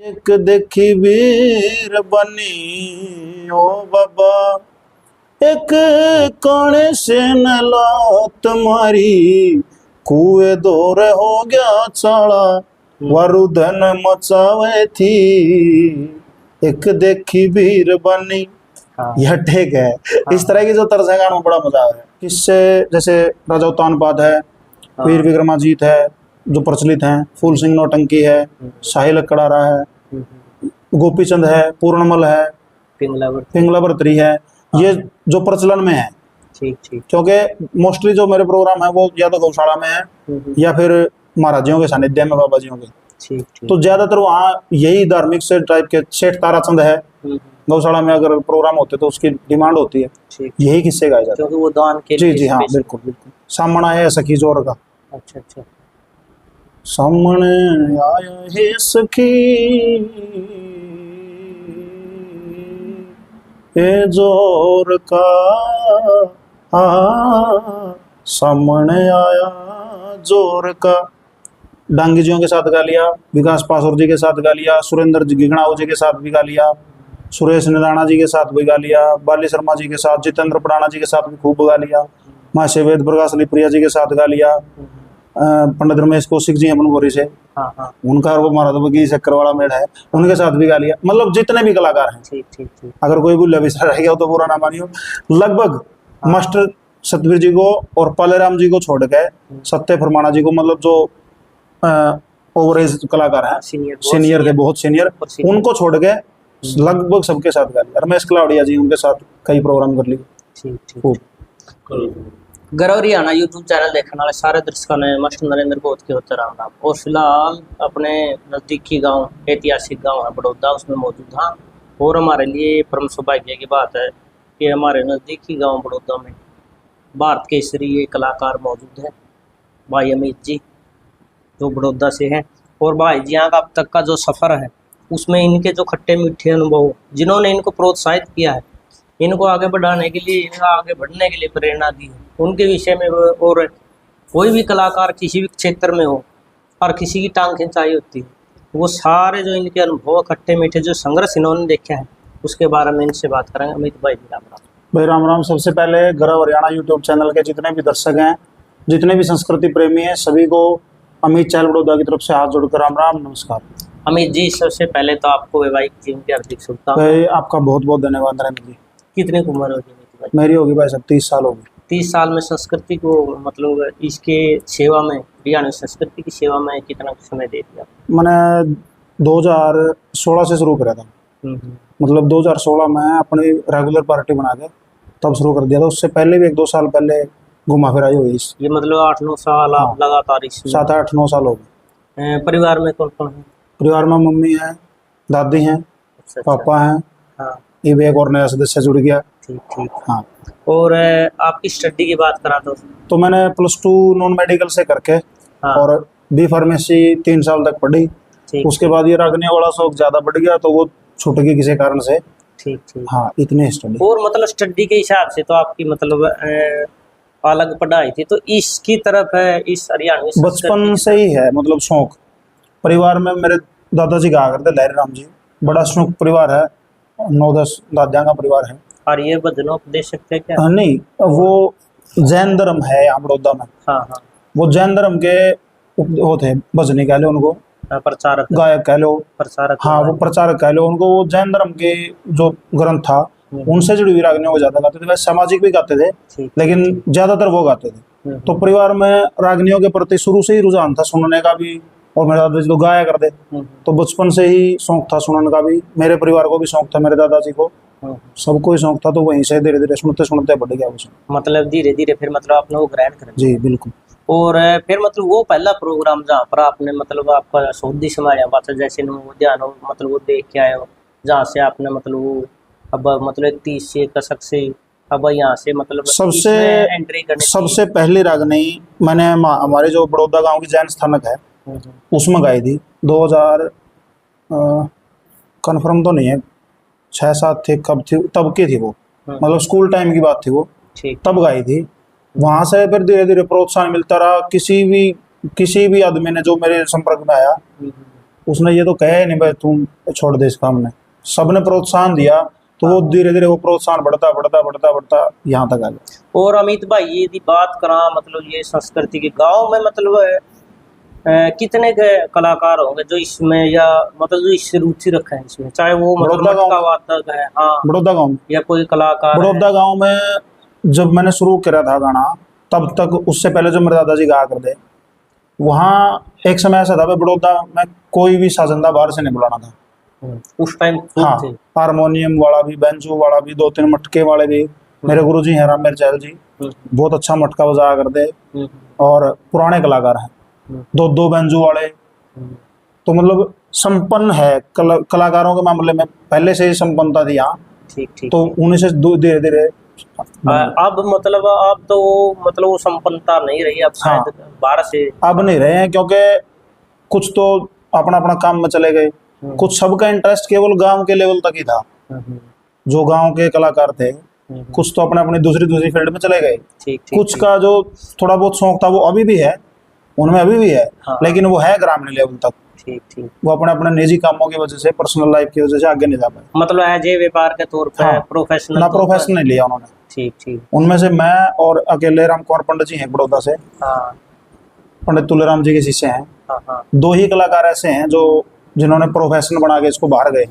एक देखी वीर बनी ओ बाबा, एक काने से न लात मारी, कुएं दौर हो गया चाला, वारुधन मचावे थी, एक देखी वीर बनी। हाँ। यह ठीक है। हाँ। इस तरह की जो तर्ज है गानों में बड़ा मजा है। किससे जैसे राजा उत्तानपाद है, हाँ। वीर विक्रमाजीत है जो प्रचलित हैं, फूल सिंह नौटंकी है, शाही लकड़ारा है, गोपीचंद है, पूर्णमल है, पिंगला बर्तरी है। ये जो प्रचलन में है, ठीक ठीक, क्योंकि मोस्टली जो मेरे प्रोग्राम है वो या तो गौशाला में है या फिर महाराजियों के सानिध्य में, बाबा जियों के। ठीक ठीक। तो ज्यादातर वहाँ यही धार्मिक से टाइप के, सेठ ताराचंद है गौशाला में अगर प्रोग्राम होते तो उसकी डिमांड होती है, यही किस्से गाए जाते हैं, क्योंकि वो दान के जी जी हाँ बिल्कुल बिल्कुल। सामने आया है सखी जोर का, अच्छा अच्छा, सामने आया है सखी ए जोर का, सामने आया जोर का। डांगी जियों के साथ गा लिया, विकास पासौर जी के साथ गा लिया, सुरेंद्र गिगणाव जी के साथ भी गा लिया, सुरेश निदाना जी के साथ भी गा लिया, बाली शर्मा जी के साथ, जितेंद्र पड़ाना जी के साथ भी खूब गा लिया, माशे वेद प्रकाश प्रिया जी के साथ गा लिया, पंडित रमेश कौशिक जी अपन बोरी से, हाँ हाँ, उनका वो महाराज बगी शक्कर वाला मेढ़ है, उनके साथ भी गा लिया। मतलब जितने भी कलाकार हैं, ठीक ठीक ठीक, अगर कोई भूल बिसरा रह गया तो बुरा ना मानियो। लगभग मास्टर सतवीर जी को और पालेराम जी को छोड़ के सत्य फरमाना जी को, मतलब जो ओवरेज कलाकार हैं, सीनियर थे, बहुत सीनियर, उनको छोड़ के लगभग सबके साथ गा लिया। रमेश कलावड़िया जी, उनके साथ कई प्रोग्राम कर लिए। ठीक ठीक। गौरव हरियाणा यूट्यूब चैनल देखने वाले सारे दर्शकों ने मास्टर नरेंद्र बहुत के होते राम राम। और फिलहाल अपने नज़दीकी गांव, ऐतिहासिक गांव है बड़ौदा, उसमें मौजूद हाँ। और हमारे लिए परम सौभाग्य की बात है कि हमारे नज़दीकी गांव बड़ौदा में भारत केसरी ये कलाकार मौजूद है, भाई अमित जी, जो बड़ौदा से हैं। और भाई जी यहाँ का अब तक का जो सफ़र है उसमें इनके जो खट्टे मीठे अनुभव, जिन्होंने इनको प्रोत्साहित किया है, इनको आगे बढ़ाने के लिए, इनका आगे बढ़ने के लिए प्रेरणा दी है, उनके विषय में। और कोई भी कलाकार किसी भी क्षेत्र में हो और किसी की टांग खिंचाई होती है, वो सारे जो इनके अनुभव, खट्टे मीठे जो संघर्ष इन्होंने देखा है, उसके बारे में इनसे बात करेंगे। अमित भाई राम राम। भाई राम राम। सबसे पहले गौरव हरियाणा यूट्यूब चैनल के जितने भी दर्शक हैं, जितने भी संस्कृति प्रेमी हैं, सभी को अमित चहल बड़ौदा की तरफ से हाथ जोड़कर राम राम, नमस्कार। अमित जी, सबसे पहले तो आपको वैवाहिक जीवन की हार्दिक शुभकामनाएं। भाई आपका बहुत बहुत धन्यवाद नरेंद्र जी। कितनी उम्र होगी अमित भाई? मेरी होगी भाई साहब 30 साल होगी। 30 साल में संस्कृति को, मतलब इसके सेवा में, हरियाणा संस्कृति की सेवा में कितना समय दे दिया? मैंने 2016 से शुरू करा था, मतलब 2016 में अपनी रेगुलर पार्टी बना के तब शुरू कर दिया था। उससे पहले भी 1-2 साल पहले घुमा फिराई हुई। ये मतलब 8-9 साल आप लगातार इसमें? 7-8-9 साल हो गए। परिवार में कौन कौन है? परिवार में मम्मी है, दादी हैं, पापा हैं, हाँ। ये भी एक और नया सदस्य जुड़ गया। ठीक ठीक हाँ। और आपकी स्टडी की बात करा तो मैंने +2 नॉन मेडिकल से करके, हाँ। और बी फार्मेसी 3 साल तक पढ़ी। उसके बाद ये रागने वाला शौक ज्यादा बढ़ गया तो वो छूट गई किसी कारण से। ठीक ठीक। हाँ, इतनी स्टडी। और मतलब स्टडी के हिसाब से तो आपकी मतलब अलग पढ़ाई थी, तो इसकी तरफ है, इस हरियाणवी बचपन से ही है, मतलब शौक। परिवार में मेरे दादाजी कहा करते लहरी राम जी, बड़ा शौक परिवार है, 9-10 दादियाँ का परिवार है। और ये भजनोपदेशक थे क्या? नहीं, वो जैन धर्म है यहाँ बड़ौदा में। हाँ हाँ। वो जैन धर्म के वो थे, भजनी कह लो उनको, प्रचारक, गायक कह लो, प्रचारक। हाँ, वो प्रचारक कह लो उनको। वो जैन धर्म के जो ग्रंथ था उनसे जुड़ी हुई रागनियों को ज्यादा गाते थे। वैसे सामाजिक भी गाते थे, लेकिन ज्यादातर वो गाते थे। तो परिवार में रागनियों के प्रति शुरू से ही रुझान था, सुनने का भी। और मेरे दादाजी तो गाया करते, तो बचपन से ही शौक था सुनने का भी। मेरे परिवार को भी शौक था, मेरे दादाजी को, सबको ही शौक था। तो वहीं से धीरे धीरे सुनते सुनते बढ़ गया वो। मतलब धीरे धीरे फिर मतलब आपने वो ग्रहण कर लिया? जी बिल्कुल। और फिर मतलब वो पहला प्रोग्राम जहाँ पर आपने, मतलब आपका सऊदी समाज बात जैसे ध्यान हो, मतलब वो देख के आए हो, जहाँ से आपने मतलब वो अब मतलब 30 से कसक से अब यहाँ से मतलब सबसे एंट्री करने? सबसे पहली रागनी मैंने हमारे जो बड़ौदा गांव की जैन स्थानक है उसमें गाई थी। 2000 कंफर्म तो नहीं है, 6-7 थे, कब थी तब की थी वो, मतलब स्कूल टाइम की बात थी वो, तब गाई थी। वहां से फिर धीरे धीरे प्रोत्साहन मिलता रहा। किसी भी आदमी ने जो मेरे संपर्क में आया, उसने ये तो कहा ही नहीं भाई तुम छोड़ दे इस काम ने, सबने प्रोत्साहन दिया, तो वो धीरे धीरे वो प्रोत्साहन बढ़ता बढ़ता बढ़ता बढ़ता यहाँ तक आ गया। और अमित भाई ये दी बात करा मतलब ये संस्कृति के गांव में मतलब कितने के कलाकार होंगे जो इसमें या मतलब जो इससे रुचि रखे हैं इसमें, चाहे वो मतलब बड़ौदा गांव मटका वादक है, हाँ, बड़ौदा गांव में, या कोई कलाकार है? बड़ौदा गांव में जब मैंने शुरू करा था गाना, तब तक उससे पहले जो मेरे दादाजी गाया करते, वहाँ एक समय ऐसा था भाई बड़ौदा में कोई भी साजंदा बाहर से नहीं बुलाना था। उस टाइम हाँ, थे। हारमोनियम वाला भी, बेंजो वाला भी, 2-3 मटके वाले भी। मेरे गुरुजी हैं राम चहल जी, बहुत अच्छा मटका बजाया करते और पुराने कलाकार हैं, 2-2 बेंजो वाले। तो मतलब संपन्न है कलाकारों के मामले में, पहले से ही संपन्नता थी यहाँ। ठीक ठीक। तो उन्हीं से धीरे धीरे अब मतलब अब तो मतलब वो संपन्नता नहीं रही, अब हाँ, शायद बाहर से अब नहीं रहे हैं, क्योंकि कुछ तो अपना अपना काम में चले गए, कुछ सबका इंटरेस्ट केवल गांव के लेवल तक ही था। जो गांव के कलाकार थे कुछ तो अपने अपनी दूसरी फील्ड में चले गए। ठीक ठीक। कुछ का जो थोड़ा बहुत शौक था वो अभी भी है, उनमें अभी भी है, हाँ। लेकिन वो है ग्रामीण लेवल तक। ठीक ठीक। वो अपने अपने निजी कामों की वजह से, पर्सनल लाइफ की वजह से आगे नहीं जा पाए। मतलब एज ए व्यापार के तौर पे, हाँ, प्रोफेशनल ना प्रोफेशन नहीं लिया उन्होंने। ठीक ठीक। उनमें से मैं और अकेले राम कुमार पंडित जी हैं बड़ौदा से, हाँ पंडित तुलेराम जी के शिष्य हैं। हाँ हाँ। 2 ही कलाकार ऐसे हैं जो जिन्होंने प्रोफेशन बना के इसको बाहर गए।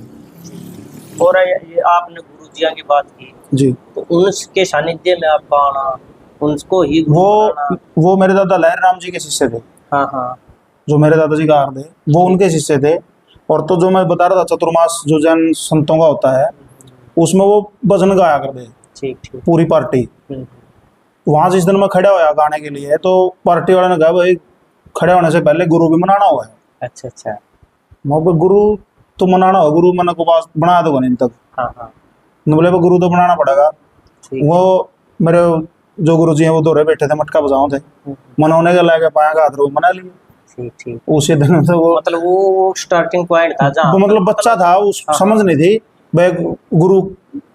और ये आपने गुरुजिया की बात की जी, तो उनके सानिध्य में आपका आना, उनको ही गुरु बनाना। वो मेरे दादा लहर राम जी के शिष्य थे। हाँ हाँ। जो मेरे दादाजी गा थे वो उनके शिष्य थे। और तो जो मैं बता रहा था चतुर्मास जो जैन संतों का होता है, उसमें वो भजन गाया करते, ठीक ठीक। पूरी पार्टी। वहां जिस दिन मैं खड़ा होया गाने के लिए, तो पार्टी वाले ने कहा भाई खड़े होने से पहले गुरु भी मनाना हुआ है। अच्छा अच्छा। मैं बोला गुरु तो मनाना हो, गुरु मैंने को पास बना दो नहीं तक। हाँ हाँ। बोले गुरु तो बनाना पड़ेगा। ठीक। वो मेरे जो गुरु जी हैं वो दोहरे बैठे थे, मटका बजाओ थे, मनाने का लाके पाया का हाथ रो मना लिए। ठीक ठीक। उसी दिन से वो मतलब वो स्टार्टिंग पॉइंट था जहाँ वो मतलब बच्चा था, उस हाँ, समझ नहीं थी भाई गुरु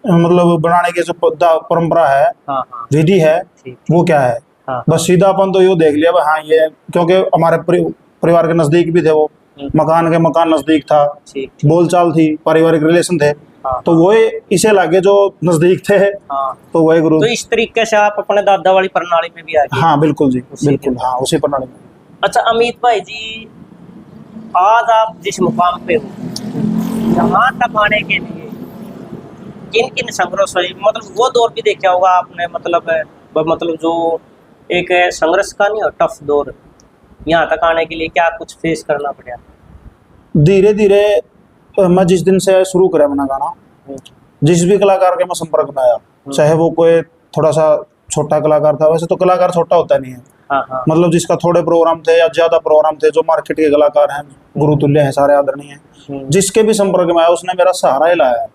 मतलब बनाने की जो परंपरा है, हाँ हाँ। विधि है, ठीक। वो क्या है। हाँ बस सीधा अपन तो ये देख लिया भाई हाँ ये, क्योंकि हमारे परिवार के नजदीक भी थे वो, मकान नजदीक था, ठीक ठीक। बोलचाल थी, पारिवारिक रिलेशन थे। हाँ, तो वो इसे लागे जो नजदीक थे, हाँ। तो वही गुरु। तो इस तरीके से आप अपने दादा वाली प्रणाली में भी आ गए। हाँ बिल्कुल जी, उसी बिल्कुल के- हाँ, उसी प्रणाली में। अच्छा अमित भाई जी, आज आप जिस मुकाम पे हो, यहाँ तक आने के लिए किन किन संघर्ष हुए, मतलब वो दौर भी देखा होगा आपने, मतलब जो एक संघर्ष का नहीं हो, टफ दौर, यहाँ तक आने के लिए क्या कुछ फेस करना पड़ा? धीरे धीरे मैं जिस दिन से शुरू करा अपना गाना, जिस भी कलाकार के मैं संपर्क में आया, चाहे वो कोई थोड़ा सा छोटा कलाकार था, वैसे तो कलाकार छोटा होता नहीं है, हाँ हाँ। मतलब जिसका थोड़े प्रोग्राम थे या ज्यादा प्रोग्राम थे, जो मार्केट के कलाकार हैं, गुरुतुल्य हैं, सारे आदरणीय हैं, जिसके भी संपर्क में आया उसने मेरा सहारा ही लाया है।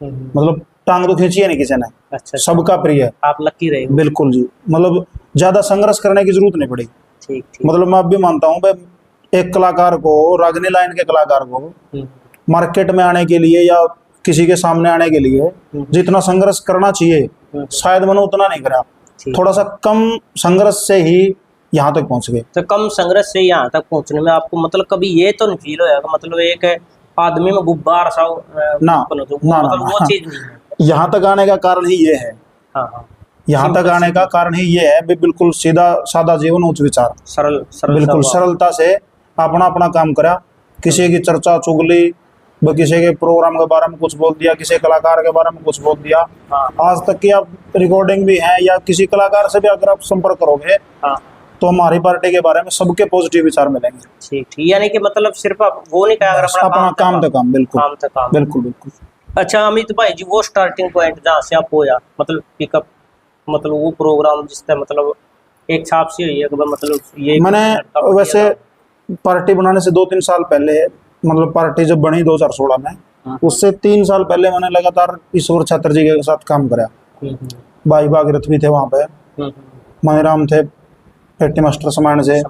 मतलब टांग तो खींची है नहीं किसी ने। अच्छा। सबका प्रिय। आप लकी रहे हो। बिल्कुल जी, मतलब ज्यादा संघर्ष करने की जरूरत नहीं पड़ी। ठीक ठीक। मतलब मैं अब भी मानता हूँ भाई एक कलाकार को, रागनी लाइन के कलाकार को मार्केट में आने के लिए या किसी के सामने आने के लिए जितना संघर्ष करना चाहिए शायद मैंने उतना नहीं करा, थोड़ा सा कम संघर्ष से ही यहाँ तक पहुंच गए। तो कम संघर्ष से यहाँ तक पहुंचने में आपको मतलब कभी ये तो नहीं फील होगा मतलब एक आदमी में गुब्बार सा ना, मतलब वो चीज नहीं है? यहाँ तक आने का कारण ही ये है। हाँ हाँ। यहाँ तक आने का कारण ही ये है, बिल्कुल सीधा सादा जीवन, उच्च विचार, सरल बिल्कुल सरलता से अपना अपना काम करा। किसी की चर्चा चुगली, किसी के प्रोग्राम के बारे में कुछ बोल दिया, किसी कलाकार के बारे में कुछ बोल दिया। हाँ। आज तक की आप रिकॉर्डिंग भी है या किसी कलाकार से भी अगर आप संपर्क करोगे, हाँ, तो हमारी पार्टी के बारे में सबके पॉजिटिव विचार मिलेंगे। ठीक ठीक। यानी कि मतलब सिर्फ आप वो नहीं कहा, अगर अपना काम तो काम, बिल्कुल काम तो काम। बिल्कुल बिल्कुल। अच्छा अमित भाई जी, वो स्टार्टिंग पॉइंट जहाँ से आप होया, मतलब पिकअप, मतलब वो प्रोग्राम जिससे मतलब एक छाप सी हुई है कि मतलब ये मैंने वैसे पार्टी बनाने से 2-3 साल पहले, मतलब पार्टी जब बनी 2016 में, उससे 3 साल पहले मैंने लगातार ईश्वर छात्र जी के साथ काम करा। भाई भागीरथ भी थे वहाँ पे, मनीराम थे पेटी मास्टर समायण से,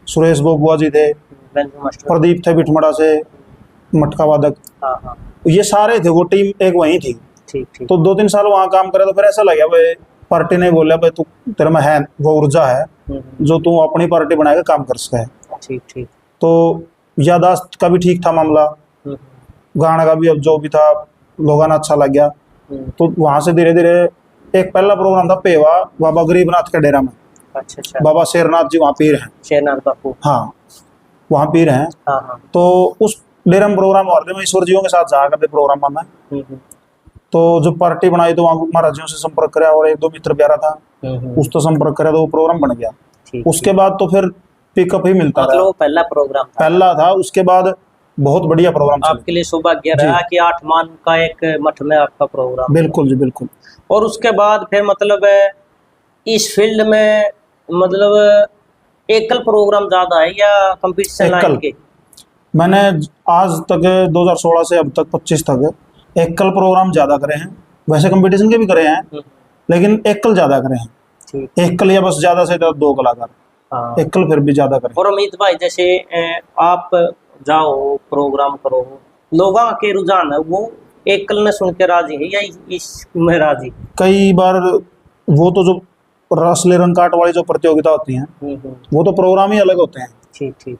सुरेश बोबुआ जी थे, प्रदीप थे बिठमड़ा से मटका वादक, ये सारे थे, वो टीम एक वही थी। ठीक ठीक। तो 2-3 साल वहाँ काम करे तो फिर ऐसा लगा भाई, पार्टी ने बोला भाई तू, तेरे में है वो ऊर्जा है जो तू अपनी पार्टी बनाएगा काम कर सके। ठीक ठीक। तो यादाश्त का भी ठीक था मामला, गाना का भी अब जो भी था लोगों ने अच्छा लग गया। तो वहां से धीरे धीरे एक पहला प्रोग्राम था पेवा बाबा गरीबनाथ के डेरा में। अच्छा अच्छा। बाबा शेरनाथ जी वहाँ पीर हैं। शेरनाथ बापू। हाँ, वहाँ पीर हैं। हाँ हाँ। तो उस डेरा में प्रोग्राम हो रहे थे, मैं ईश्वर जियों के साथ जा करते प्रोग्राम में। तो जो पार्टी बनाई तो वहाँ महाराज जियों से संपर्क कराया और एक दो मित्र प्यारा था उस तो संपर्क कराया, तो वो प्रोग्राम बन गया। उसके बाद तो फिर पिकअप ही मिलता रहा। मतलब पहला प्रोग्राम था। पहला था, उसके बाद बहुत बढ़िया प्रोग्राम आपके लिए सौभाग्य रहा कि 8 मान का एक मठ में आपका प्रोग्राम। बिल्कुल जी बिल्कुल। और उसके बाद फिर मतलब इस फील्ड में मतलब एकल प्रोग्राम ज्यादा है या कंपटीशन लाइन के? मैंने आज तक 2016 से अब तक 25 तक एकल प्रोग्राम ज्यादा करे हैं। वैसे कंपटीशन के भी करे हैं लेकिन एकल ज्यादा करे हैं। एकल या बस ज्यादा से ज्यादा 2 कलाकार, एकल फिर भी ज्यादा करें। और अमित भाई जैसे आप जाओ प्रोग्राम करो, लोगों के रुझान है वो एकल में सुन के राजी है या इसमें राजी? कई बार वो तो जो असली रंग काट वाली जो प्रतियोगिता होती हैं वो तो प्रोग्राम ही अलग होते हैं। ठीक ठीक।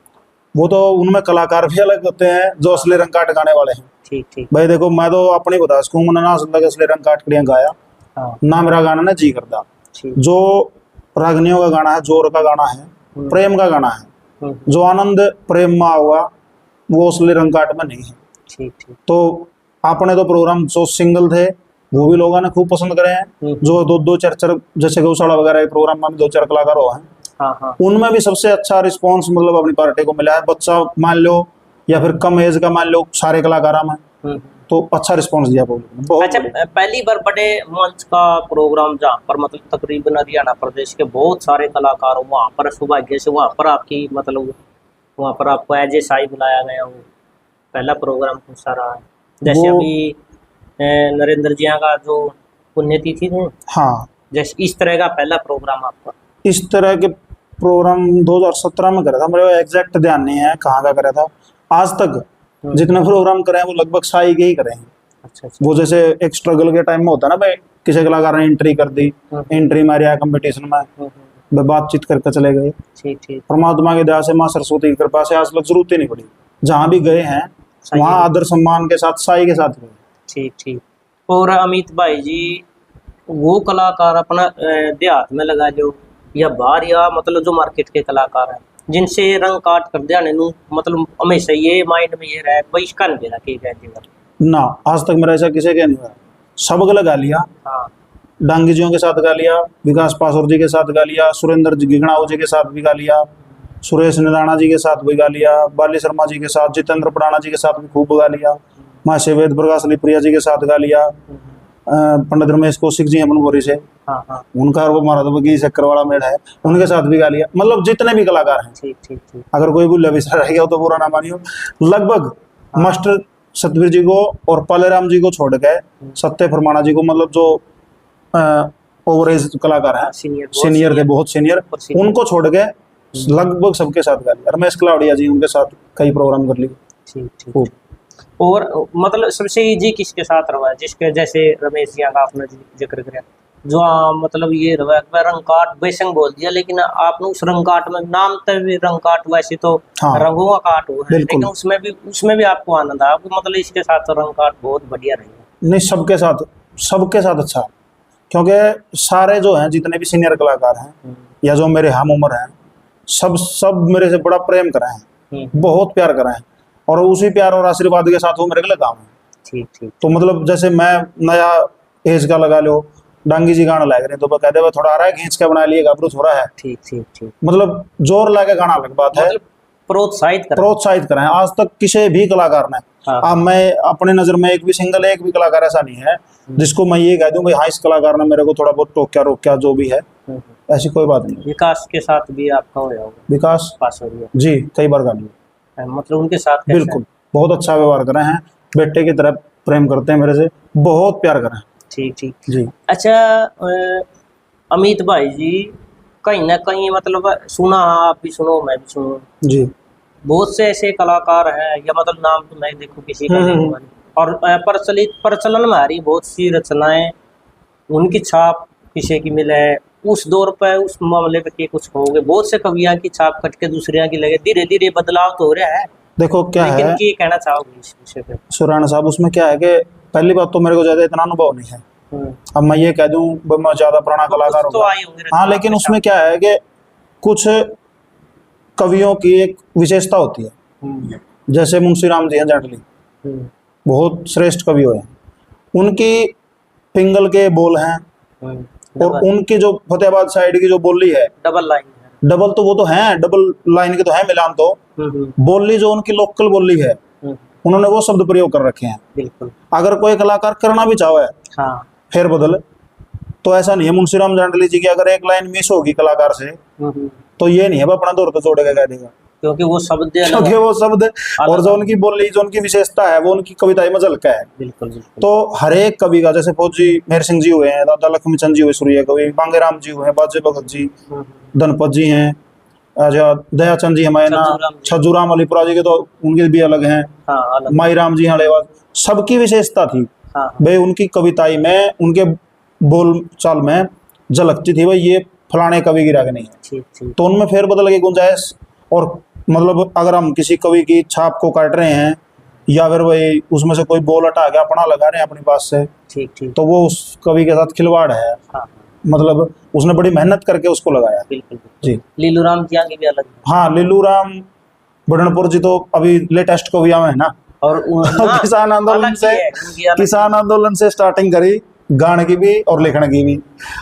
वो तो उनमें कलाकार भी अलग होते हैं जो असली रंग काट गाने वाले हैं। ठीक ठीक भाई देखो, मैं तो अपनी बता सकूं, मैंने ना असली रंग काट कड़ियां गाया। हाँ। ना मेरा गाना ना जी करता। जो रागनियों का गाना है, जोर का गाना है, प्रेम का गाना है, जो आनंद प्रेम में हुआ वो असली रंग काट में नहीं है। ठीक ठीक। तो आपने तो प्रोग्राम जो सिंगल थे वो भी लोगों ने खूब पसंद करे हैं। जो 2-2 4-4 जैसे गौशाला वगैरह प्रोग्राम में 2-4 कलाकार हुआ है। हाँ हाँ। उनमें भी सबसे अच्छा रिस्पांस मतलब अपनी पार्टी को मिला है। बच्चा मान लो या फिर कम एज का मान लो, सारे कलाकारों में तो अच्छा रिस्पांस दिया पब्लिक ने। अच्छा, पहली बार बड़े मंच का प्रोग्राम जहाँ पर मतलब तकरीबन हरियाणा प्रदेश के बहुत सारे कलाकार हो, वहाँ पर सौभाग्य से वहाँ पर आपकी मतलब वहाँ पर आपको एज ए साई बुलाया गया हो, पहला प्रोग्राम कौन सा रहा है? जैसे अभी नरेंद्र जी का जो पुण्यतिथि थे, हाँ, जैसे इस तरह का पहला प्रोग्राम आपका? इस तरह के प्रोग्राम 2017 में करा था, मेरे एग्जैक्ट ध्यान नहीं है कहाँ का करा था। आज तक जितने प्रोग्राम करे हैं वो लगभग साई के ही करे हैं। अच्छा। वो जैसे एक स्ट्रगल के टाइम में होता है ना भाई, किसी कलाकार ने एंट्री कर दी, एंट्री मारी कंपटीशन में, बातचीत करके चले गए। ठीक ठीक। परमात्मा की दया से, माँ सरस्वती की कृपा से आज तक जरूरत ही नहीं पड़ी। जहाँ भी गए हैं वहाँ आदर सम्मान के साथ साई के साथ गए। ठीक ठीक। और अमित भाई जी, वो कलाकार अपना देहात में लगा लो या बाहर या मतलब जो मार्केट के कलाकार हैं जिनसे रंग काट कर जाने मतलब हमेशा ये माइंड में ये रहा भाई इसका नहीं देना कि ना, आज तक मेरा ऐसा किसी का नहीं हुआ। सब गलत गा लिया। हाँ। डांगी जियों के साथ गा लिया, विकास पासौर जी के साथ गा लिया, सुरेंद्र गिगड़ाऊ जी के साथ भी गा लिया, सुरेश निराणा जी के साथ भी गा लिया, बाली शर्मा जी के साथ, जितेंद्र पड़ाना जी के साथ भी खूब गा लिया, माँ वेद प्रकाश प्रिया जी के साथ गा लिया, पंडित रमेश कौशिक जी अपन बोरी से, हाँ हाँ, उनका वो हमारा तो बगी शक्कर वाला मेढ़ है, उनके साथ भी गा लिया। मतलब जितने भी कलाकार हैं, ठीक ठीक ठीक। अगर कोई भूल विसर रह गया तो बुरा ना मानियो। लगभग मास्टर सतवीर जी को और पालेराम जी को छोड़ के सत्य फरमाना जी को, मतलब जो ओवरेज कलाकार हैं, सीनियर थे, बहुत सीनियर, उनको छोड़ के लगभग सबके साथ गा लिया। रमेश कलावड़िया जी, उनके साथ कई प्रोग्राम कर लिए। ठीक ठीक। और मतलब सबसे इजी किसके साथ रहा है? जिसके जैसे रमेश जी का आपने जिक्र किया, जो मतलब ये रहा है रंगकाट बेसंग बोल दिया, लेकिन आपने उस रंगकाट में नाम तो भी रंगकाट, वैसे तो रंगों का काट हुआ है, लेकिन उसमें भी आपको आनंद आया आपको? मतलब इसके साथ तो रंगकाट बहुत बढ़िया रही। नहीं, सबके साथ अच्छा, क्योंकि सारे जो हैं जितने भी सीनियर कलाकार हैं या जो मेरे हम उम्र हैं, सब मेरे से बड़ा प्रेम करा है, बहुत प्यार करा है, और उसी प्यार और आशीर्वाद के साथ वो मेरे को काम है। ठीक ठीक। तो मतलब जैसे मैं नया एज का लगा लो, डांगी जी गाना लग रहे तो वो कहते हुए थोड़ा आ रहा है, खींच के बना लिए घबरू थोड़ा है। ठीक ठीक ठीक। मतलब जोर लाके गाना अलग बात है, प्रोत्साहित करें। आज तक किसी भी कलाकार ने, अब मैं अपने नजर में एक भी कलाकार ऐसा नहीं है जिसको मैं ये कह दूं भाई हाँ इस कलाकार ने मेरे को थोड़ा बहुत रोक्या जो भी है, ऐसी कोई बात नहीं। विकास के साथ भी आपका होया होगा? विकास पासौरिया जी कई बार गा लिया। मतलब उनके साथ बिल्कुल बहुत अच्छा व्यवहार करे हैं, बेटे की तरह प्रेम करते हैं, मेरे से बहुत प्यार करें। ठीक ठीक जी। अच्छा अमित भाई जी, कहीं ना कहीं मतलब सुना, आप भी सुनो मैं भी सुनो जी, बहुत से ऐसे कलाकार हैं, या मतलब नाम तो मैं देखो किसी का नहीं, और प्रचलन में आ रही बहुत सी रचनाएं, उनकी छाप किसी की मिले उस दौर पर, उस मामले पे के कुछ हो गए, बहुत से कवियां की छाप कट के दूसरियां की लगे, धीरे धीरे बदलाव तो हो रहा है, देखो क्या लेकिन है क्या कहना चाहोगे इस विषय पे? सुराना साहब, उसमें क्या है कि पहली बात तो मेरे को ज्यादा इतना अनुभव नहीं है। अब मैं ये कह दूं भाई मैं ज्यादा पुराना कलाकार कुछ तो हूँ। आई होंगी हाँ, रचना लेकिन आपके उसमें साथ। क्या है कि कुछ कवियों की एक विशेषता होती है। हम्म, जैसे मुंशी राम जी हैं जाटली, हम्म, बहुत श्रेष्ठ कवि हुए हैं। उनकी पिंगल के बोल हैं, और डबल उनकी जो फतेहाबाद साइड की जो बोली है, डबल लाइन है। डबल तो वो तो है, डबल लाइन के तो है मिलान, तो बोली जो उनकी लोकल बोली है, हम्म, उन्होंने वो शब्द प्रयोग कर रखे हैं। बिल्कुल। अगर कोई कलाकार करना भी चाहे हाँ। फेर बदल, तो ऐसा नहीं है मुंशीराम जाटली जी की अगर एक लाइन मिस होगी कलाकार से, तो ये नहीं है वो अपना दौर तो जोड़ के कह देगा, क्योंकि वो शब्द अलग क्योंकि है। वो शब्द और जो अलग उनकी बोली, जो उनकी विशेषता है, वो उनकी कविताएं में झलका है। बिल्कुल बिल्कुल। तो हर एक कवि का, जैसे फौजी मेहर सिंह जी हुए हैं, दादा लक्ष्मीचंद जी हुए सूर्य कवि, बांगेराम जी हुए हैं, बाजे भगत जी, धनपत जी हैं, अच्छा दयाचंद जी हमारे ना, छज्जूराम जी। छज्जूराम अलीपुरा जी के तो उनके भी अलग हैं, हाँ अलग। माई राम जी हड़ेवाद, सबकी विशेषता थी हाँ भाई, उनकी कविताई में, उनके बोल चाल में झलकती थी भाई ये फलाने कवि की रागनी है। ठीक ठीक। तो उनमें फेरबदल की गुंजाइश, और मतलब अगर हम किसी कवि की छाप को काट रहे हैं, या फिर वही उसमें से कोई बोल हटा के अपना लगा रहे हैं अपनी बात से, ठीक ठीक। तो वो उस कवि के साथ खिलवाड़ है। हाँ मतलब उसने बड़ी मेहनत करके उसको लगाया। बिल्कुल जी लीलू राम जी की भी अलग है। हाँ, लीलू राम बड़नपुर जी तो अभी लेटेस्ट कविया में है ना, और ना, किसान आंदोलन अलग से, ही है, उनकी अलग किसान आंदोलन से स्टार्टिंग करी, गाने की भी और लिखने की भी।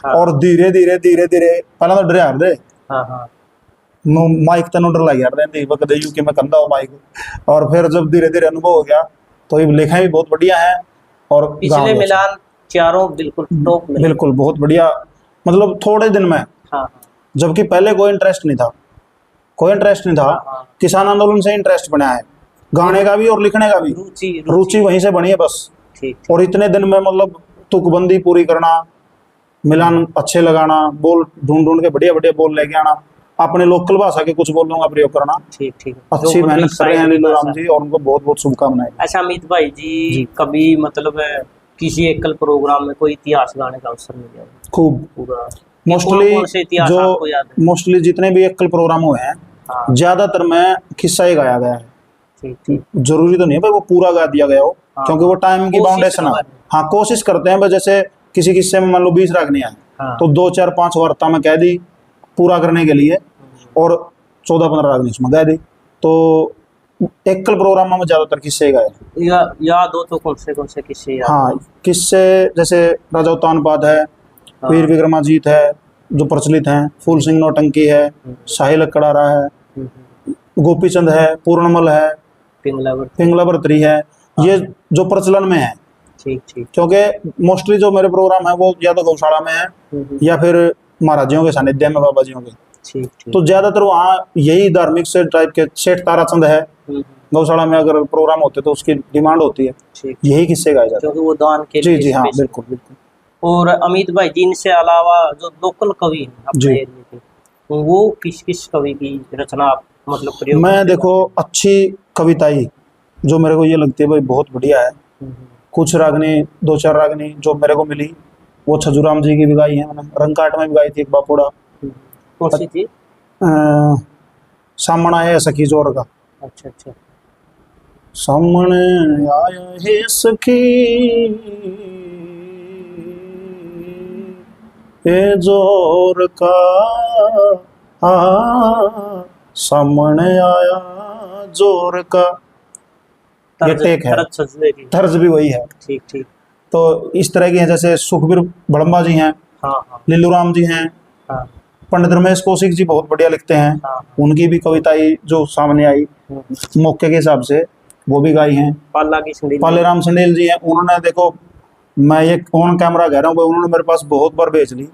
हाँ। और धीरे धीरे धीरे धीरे पहला तो डर यार दे, हाँ हाँ नो माइक तनु डर लग यार दे वक्त यूके में कंधा हो माइक, और फिर जब धीरे धीरे अनुभव हो गया तो ये लिखा भी बहुत बढ़िया है। और गाँव पिछले में मिलान चारों बिल्कुल टॉप में। बिल्कुल बहुत बढ़िया, मतलब थोड़े दिन में, हाँ जबकि पहले कोई इंटरेस्ट नहीं था, कोई इंटरेस्ट नहीं था। हाँ। किसान आंदोलन से इंटरेस्ट बना है, गाने का भी और लिखने का भी, रुचि रुचि वहीं से बनी है बस। ठीक। और इतने दिन में मतलब तुकबंदी पूरी करना, मिलान अच्छे लगाना, बोल ढूंढ ढूंढ के बढ़िया बढ़िया बोल लेके आना, अपने लोकल भाषा के कुछ बोलों का प्रयोग करना। ठीक ठीक। अच्छी मेहनत कर रहे हैं लीलू राम जी, और उनको बहुत बहुत शुभकामनाएं। अच्छा अमित भाई जी, कभी मतलब किसी एकल प्रोग्राम में कोई इतिहास गाने का अवसर मिल गया खूब पूरा? मोस्टली जो मोस्टली जितने भी एकल प्रोग्राम हुए हैं, हाँ। ज्यादातर में किस्सा ही गाया गया है। ठीक ठीक। जरूरी तो नहीं है भाई वो पूरा गा दिया गया हो, हाँ। क्योंकि वो टाइम की बाउंडेशन है। हाँ, कोशिश करते हैं भाई, जैसे किसी किस्से में मान लो 20 रागनी है, हाँ। तो 2 4 5 वार्ता में कह दी पूरा करने के लिए, और 14 15 रागनी उसमें गा दी। तो एकल प्रोग्राम में ज्यादातर किस्से ही गाए। याद हो तो कौन से किस्से याद? हाँ, किस्से जैसे राजा उत्तानपाद है, वीर विक्रमाजीत है जो प्रचलित हैं, फूल सिंह नौटंकी है, साहिल कड़ारा है, गोपीचंद है, पूर्णमल है, पिंगला बर्तरी है, ये जो प्रचलन में है। ठीक ठीक। क्योंकि मोस्टली जो मेरे प्रोग्राम है वो या तो गौशाला में है, या फिर महाराजियों के सानिध्य में, बाबा जियों के। ठीक ठीक। तो ज्यादातर वहाँ यही धार्मिक से टाइप के, सेठ ताराचंद है गौशाला में, अगर प्रोग्राम होते तो उसकी डिमांड होती है, यही किस्से गाए जाते हैं, क्योंकि वो दान के जी जी हाँ बिल्कुल बिल्कुल। और अमित भाई जी, इनसे अलावा जो लोकल कवि हैं अपने एरिया के, वो किस किस कवि की रचना आप मतलब प्रयोग? मैं देखो अच्छी कविताई जो मेरे को ये लगती है भाई बहुत बढ़िया है, कुछ रागनी 2 4 रागनी जो मेरे को मिली, वो छज्जूराम जी की भी गाई है मैंने, रंगकाट में भी गाई थी एक बापोड़ा। कौन सी थी? सामने आया सखी जोर का। अच्छा अच्छा। सामने आया है सखी ए जोर का, सामने आया जोर का, ये टेक है, तर्ज भी वही है। ठीक ठीक। तो इस तरह की हैं, जैसे सुखबीर भड़म्बा जी हैं, हाँ। लीलू राम जी हैं, हाँ। पंडित रमेश कौशिक जी बहुत बढ़िया लिखते हैं। हाँ। उनकी भी कविताएं जो सामने आई मौके के हिसाब से वो भी गाई हैं। पालेराम संडेल जी हैं, उन्होंने देखो, मैं ये ऑन कैमरा कह रहा हूँ, उन्होंने मेरे पास बहुत बार भेज ली,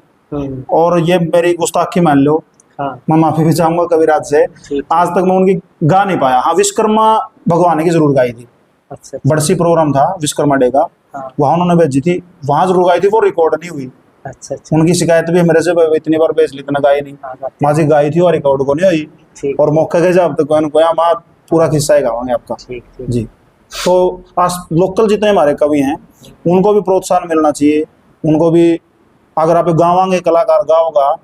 और ये मेरी गुस्ताखी मान लो। हाँ। मैं माफी भी चाहूंगा कविराज से, आज तक मैं उनकी गा नहीं पाया। हाँ, विश्वकर्मा भगवान की जरूर गाई थी। अच्छा। बड़सी प्रोग्राम था विश्वकर्मा डे का। हाँ। वहां उन्होंने भेजी थी, वहां जरूर गाई थी, वो रिकॉर्ड नहीं हुई। अच्छा। उनकी शिकायत भी मेरे से इतनी बार भेज ली, इतना गाई नहीं, माजी गाई थी और रिकॉर्ड को नहीं हुई। और मौके के जब तक पूरा किस्सा ही गावांगे आपका जी। तो आज लोकल जितने हमारे कवि हैं उनको भी प्रोत्साहन मिलना चाहिए, उनको भी, अगर आप गावांगे कलाकार गाओगा,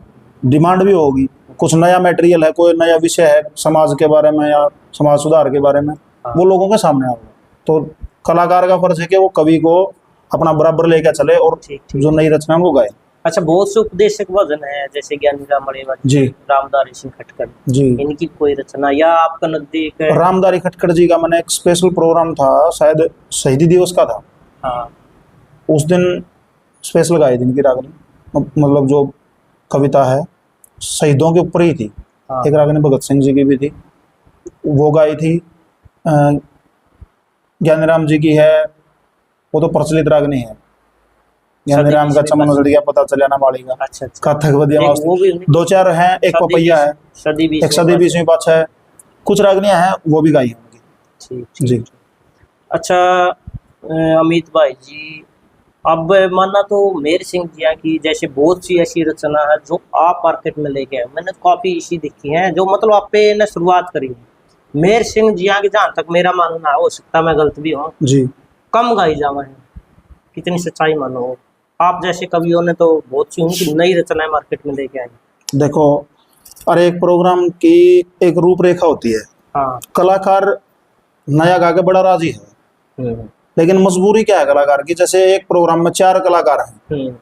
डिमांड भी होगी, कुछ नया मटेरियल है, कोई नया विषय है समाज के बारे में या समाज सुधार के बारे में, वो लोगों के सामने आएगा। तो कलाकार का फर्ज है कि वो कवि को अपना बराबर लेकर चले और जो नई रचना वो गाए। अच्छा, बहुत से उपदेशक भजन है जैसे ज्ञानी रामड़ेवा जी, रामधारी सिंह खटकर जी, इनकी कोई रचना या आपका नजदीक है? रामधारी खटकर जी का मैंने एक स्पेशल प्रोग्राम था, शायद शहीदी दिवस का था, हाँ उस दिन स्पेशल गाई थी इनकी रागनी। मतलब जो कविता है शहीदों के ऊपर ही थी। हाँ एक रागनी भगत सिंह जी की भी थी, वो गाई थी। ज्ञानीराम जी की है, वो तो प्रचलित रागनी है, ज्ञानीराम का चमन उजड़ गया पता चला ना माड़ी का। अच्छा अच्छा, कथक बदिया एक वो भी उन्हीं- दो चार हैं, एक सदी पपैया है, सदी एक सदी 20वीं पातशाह है, कुछ रागनियां हैं वो भी गाई हैं उनकी। ठीक ठीक। जी। अच्छा अमित भाई जी, अब माना तो मेहर सिंह जिया की जैसे बहुत सी ऐसी रचना है जो आप मार्केट में लेके आए, मैंने काफी इसी देखी है जो मतलब आप पे ने शुरुआत करी। मेहर सिंह जिया की जहाँ तक मेरा मानना है, हो सकता मैं गलत भी हूँ, जी, कम गाई जावा है, कितनी सच्चाई मानो आप जैसे कवियों ने तो बहुत सी उनकी नई रचनाएं मार्केट में लेके आए। देखो, हर एक प्रोग्राम की एक रूपरेखा होती है। हाँ कलाकार नया गा के बड़ा राजी है, हम्म लेकिन मजबूरी क्या है कलाकार की, जैसे एक प्रोग्राम में 4 कलाकार हैं, हम्म,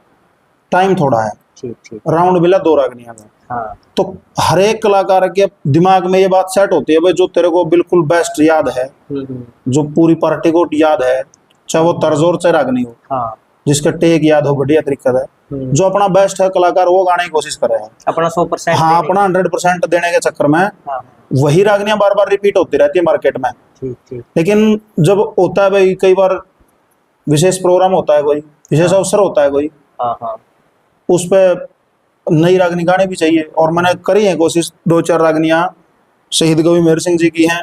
टाइम थोड़ा है, ठीक ठीक, राउंड मिला 2 रागनियां का, हाँ तो हर एक कलाकार के दिमाग में ये बात सेट होती है भाई जो तेरे को बिल्कुल बेस्ट याद है, जो पूरी पार्टी को याद है, चाहे वो तर्ज और चाहे रागनी हो, हाँ जिसके टेक याद हो बढ़िया तरीका है, जो अपना बेस्ट है कलाकार वो गाने की कोशिश करे है। अपना 100% हाँ, अपना 100% देने के चक्कर में हाँ वही रागनियां बार बार रिपीट होती रहती है मार्केट में। ठीक ठीक, लेकिन जब होता है भाई कई बार विशेष प्रोग्राम होता है, कोई विशेष अवसर होता है कोई, हाँ हाँ उस पर नई रागनी गाने भी चाहिए। और मैंने करी है कोशिश, 2-4 रागनियां शहीद कवि मेहर सिंह जी की हैं,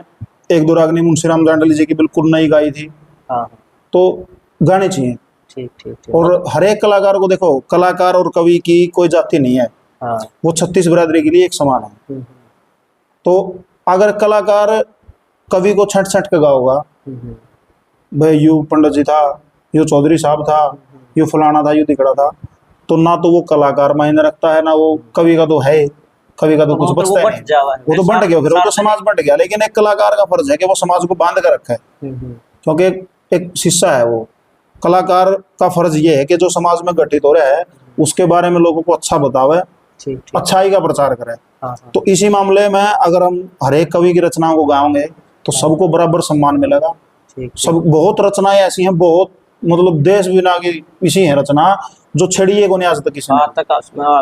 1-2 रागनी मुंशीराम जांडली जी की बिल्कुल नई गाई थी, हाँ तो गाने चाहिए। ठीक ठीक ठीक, और हर एक कलाकार को देखो, कलाकार और कवि की कोई जाति नहीं है, हाँ वो 36 बिरादरी के लिए एक समान है। हम्म, तो अगर कलाकार कवि को छट छट के गाओगा, हम्म, भाई यू पंडित जी था, यू चौधरी साहब था, यू फलाना था, यू तिकड़ा था, तो ना तो वो कलाकार मायने रखता है, ना वो कवि का तो है, कवि का तो कुछ वो बचता बट नहीं, जावा है, वो तो बंट गया, फिर वो तो समाज बंट गया। लेकिन एक कलाकार का फर्ज है कि वो समाज को बांध कर रखे, क्योंकि एक शिष्य है वो। कलाकार का फर्ज ये है कि जो समाज में घटित हो रहा है उसके बारे में लोगों को अच्छा बतावे, ठीक ठीक, अच्छाई का प्रचार करे। हाँ हाँ तो इसी मामले में अगर हम हर एक कवि की रचनाओं को गाएंगे तो सबको बराबर सम्मान मिलेगा। ठीक सब बहुत रचनाएं ऐसी हैं, बहुत मतलब देश बिना की इसी है रचना जो छड़िए को नहीं आज तक किसी ने, आज तक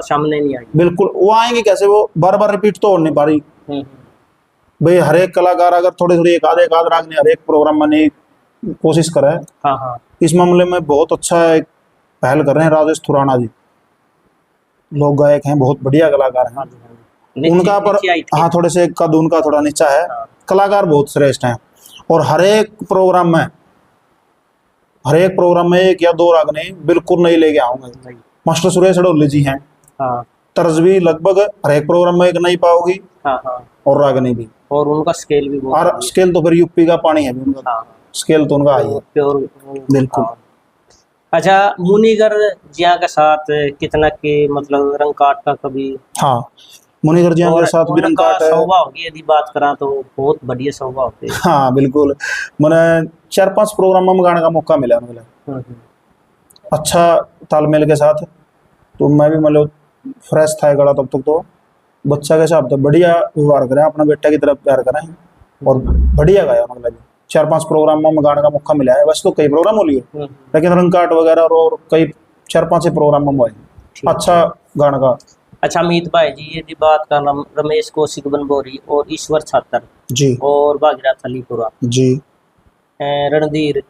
सामने नहीं आई। बिल्कुल। वो आएंगे कैसे, वो बार बार रिपीट तो हो नहीं पा रही हम्म, भाई। हर एक कलाकार अगर थोड़ी थोड़ी एक आध राग ने हर एक प्रोग्राम में नहीं कोशिश करे, हाँ हाँ इस मामले में बहुत अच्छा एक पहल कर रहे हैं राजेश खुराना जी, लोग गायक हैं, बहुत बढ़िया कलाकार हाँ हैं। जी, हाँ जी। उनका पर नीचे आई थी। हाँ थोड़े से कद उनका थोड़ा नीचा है, हाँ, कलाकार बहुत श्रेष्ठ हैं। और हर एक प्रोग्राम में 1 या 2 रागनी बिल्कुल नहीं लेके आऊंगा। भाई, मास्टर सुरेश अडोली जी हैं, हाँ तर्ज भी लगभग हर एक प्रोग्राम में एक नई पाओगी हाँ हाँ, और रागनी भी, और उनका स्केल भी बहुत और स्केल तो फिर यूपी का पानी है भी उनका, हाँ स्केल तो उनका हाई है। प्योर बिल्कुल। अच्छा, मुनिगर जिया के साथ कितना के मतलब रंग काट का कभी हाँ, मुनिगर जी के और साथ भी रंग उनका काट है। स्वभाव की यदि बात करा तो बहुत बढ़िया स्वभाव होते हैं। हाँ बिल्कुल, मैंने 4-5 प्रोग्राम में गाने का मौका मिला मुझे, अच्छा तालमेल के साथ। तो मैं भी मतलब फ्रेश था गला तब तक, तो बच्चा के हिसाब से बढ़िया व्यवहार करें, अपना बेटा की तरफ प्यार करें और बढ़िया गाया। मतलब 4-5 प्रोग्राम में गाने का मौका मिला है, वैसे तो कई प्रोग्राम हो लिए, लेकिन रंग काट वगैरह और कई 4-5 प्रोग्राम में हुए अच्छा गाने का। अच्छा अमित भाई जी, यदि बात करना रमेश कौशिक बनबोरी और ईश्वर छात्र जी और भागीरथ अलीपुरा, जी, रणधीर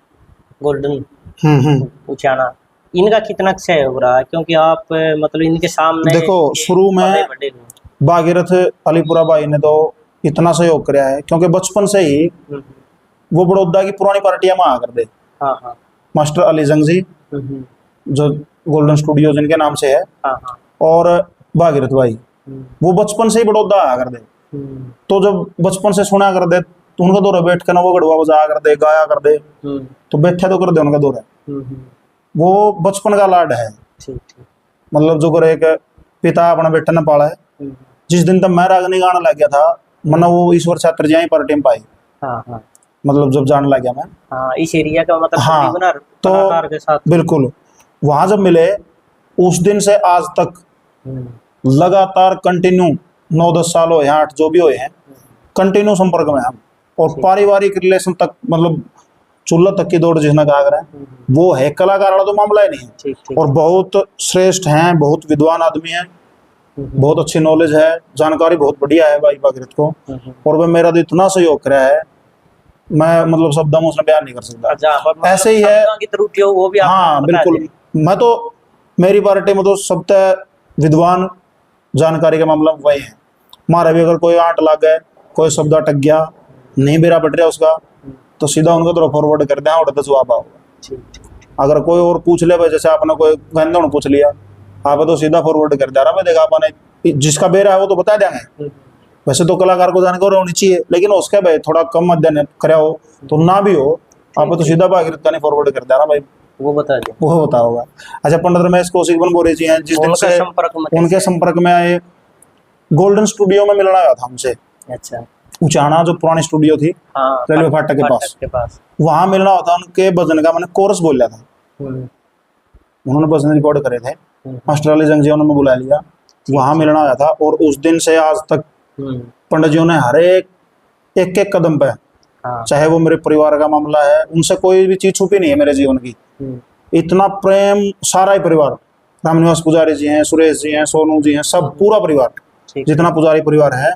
गोल्डन हम्म, उचाना, इनका कितना सहयोग रहा है? क्योंकि आप मतलब इनके सामने देखो शुरू में बड़े भागीरथ अलीपुरा भाई ने तो इतना सहयोग कराया है, क्योंकि बचपन से ही वो बड़ौदा की पुरानी पार्टियां में आ करते। हाँ हाँ मास्टर अली जंग जी जो गोल्डन स्टूडियो जिनके नाम से है, हाँ हाँ, और भागीरथ भाई, वो बचपन से ही बड़ौदा आया कर दे। तो जब बचपन से सुना कर दे तो उनका दौरा बैठ कर ना वो गढ़वा बजा कर दे, गाया कर दे, तो बैठे तो कर दे उनका दौरा। वो बचपन का लाड है, ठीक ठीक, मतलब जो करे एक पिता अपना बेटा ने पाला है जिस दिन तक मैं रागनी गाना लग गया था, मतलब वो ईश्वर छात्र जी यहीं पर टीम पाई, हाँ हाँ मतलब जब जाने लग गया मैं। हाँ, इस एरिया का मतलब हाँ, कलाकार तो कलाकार के साथ। बिल्कुल वहां जब मिले, उस दिन से आज तक लगातार कंटिन्यू 9-10 साल हो या 8 जो भी हुए हैं, कंटिन्यू संपर्क में हम, और पारिवारिक रिलेशन तक, मतलब चूल्हा तक की दौड़ जिसने कहा करें वो है। कलाकार वाला तो मामला ही नहीं है। ठीक ठीक। और बहुत श्रेष्ठ हैं, बहुत विद्वान आदमी हैं, बहुत अच्छी नॉलेज है, जानकारी बहुत बढ़िया है भाई भागीरथ को, और वह मेरा तो इतना सहयोग कर रहा है, मैं मतलब शब्दों में उसने बयान नहीं कर सकता। जहाँ पर मतलब ऐसे ही है शब्दों की त्रुटि हो वो भी आप हाँ बता बिल्कुल। दें। मैं तो, मेरी पार्टी में तो सबसे विद्वान जानकारी के मामला में वही है। हमारा भी अगर कोई आंट लग गए, कोई शब्द अटक गया, नहीं बेरा बट रहा उसका, तो सीधा उनको तरफ फॉरवर्ड कर दें और तो जवाब आओगे। ठीक ठीक। अगर कोई और पूछ ले भाई, जैसे आपने कोई गंदौन पूछ लिया, आप तो सीधा फॉरवर्ड कर दे रहा, मैं देखा आपने जिसका बेरा है वो तो बता देंगे। वैसे तो कलाकार को जानकारी होनी चाहिए, लेकिन उसका भाई थोड़ा कम अध्ययन करा हो तो ना भी हो, आप तो सीधा भागीरथ का नहीं फॉरवर्ड कर दे रहा भाई, वो बता दें। वो बता होगा। अच्छा, पंडित रमेश कौशिक बनबोरे जी हैं, जिस दिन उनका से संपर्क में उनके कैसे? संपर्क में आए, गोल्डन स्टूडियो में मिलना आया था हमसे, अच्छा उचाना जो पुरानी स्टूडियो थी हाँ, रेलवे फाटक के पास, वहां मिलना होता। उनके भजन का मैंने कोर्स बोल लिया था, उन्होंने भजन रिकॉर्ड करे थे, मास्टर अली जंग जी उन्होंने बुला लिया, वहां मिलना आया था। और उस दिन से आज तक पंडित जी ने हर एक एक कदम पे, हाँ। चाहे वो मेरे परिवार का मामला है, उनसे कोई भी चीज छुपी नहीं है मेरे जीवन की। इतना प्रेम, सारा ही परिवार, रामनिवास पुजारी जी हैं, सुरेश जी हैं, सोनू जी हैं, सब पूरा परिवार जितना पुजारी परिवार है,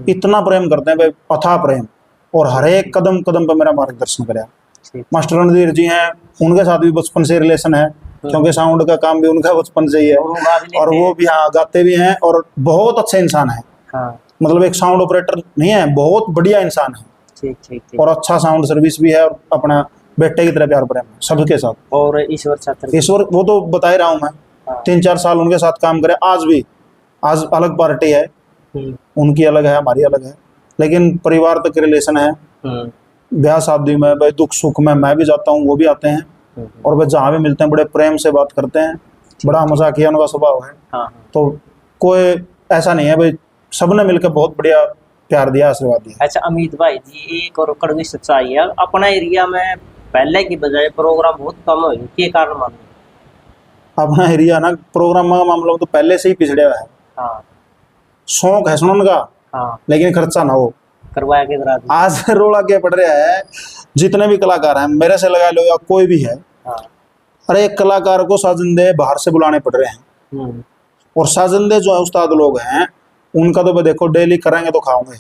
इतना प्रेम करते हैं भाई, अथाह प्रेम, और हर एक कदम कदम पे मेरा मार्गदर्शन कराया। मास्टर रणधीर जी हैं, उनके साथ भी बचपन से रिलेशन है, क्योंकि साउंड का काम भी उनका बचपन से ही है, और वो भी हाँ गाते भी हैं, और बहुत अच्छे इंसान है। मतलब एक साउंड ऑपरेटर नहीं है, बहुत बढ़िया इंसान है। ठीक ठीक। और अच्छा साउंड सर्विस भी है, और अपना बेटे की तरह प्यार प्रेम सबके साथ। और ईश्वर छात्र, ईश्वर वो तो बता ही रहा हूँ मैं, 3-4 साल उनके साथ काम करे, आज भी, आज अलग पार्टी है, उनकी अलग है, हमारी अलग है, लेकिन परिवार तक रिलेशन है। ब्याह शादी में भाई, दुख सुख में मैं भी जाता हूँ, वो भी आते हैं, और वे जहाँ भी मिलते हैं बड़े प्रेम से बात करते हैं, बड़ा मजाकिया उनका स्वभाव है। तो कोई ऐसा नहीं है भाई, सबने मिलकर बहुत बढ़िया प्यार दिया, आशीर्वाद दिया। अच्छा अमित भाई जी, एक और कड़वी सच्चाई है, अपना एरिया में पहले की बजाय प्रोग्राम बहुत कम हो, के कारण मालूम? अपना एरिया ना प्रोग्राम का मामला तो पहले से ही पिछड़े हुआ है। हाँ। शौक है सुनने का, हाँ। लेकिन खर्चा ना हो, करवाया के तरह आज रोड़ा के पड़ रहा है। जितने भी कलाकार हैं, मेरे से लगा लो या कोई भी है, अरे एक कलाकार को साजिंदे बाहर से बुलाने पड़ रहे हैं, और साजिंदे जो है उस्ताद लोग हैं, उनका तो देखो डेली करेंगे तो खाओगे,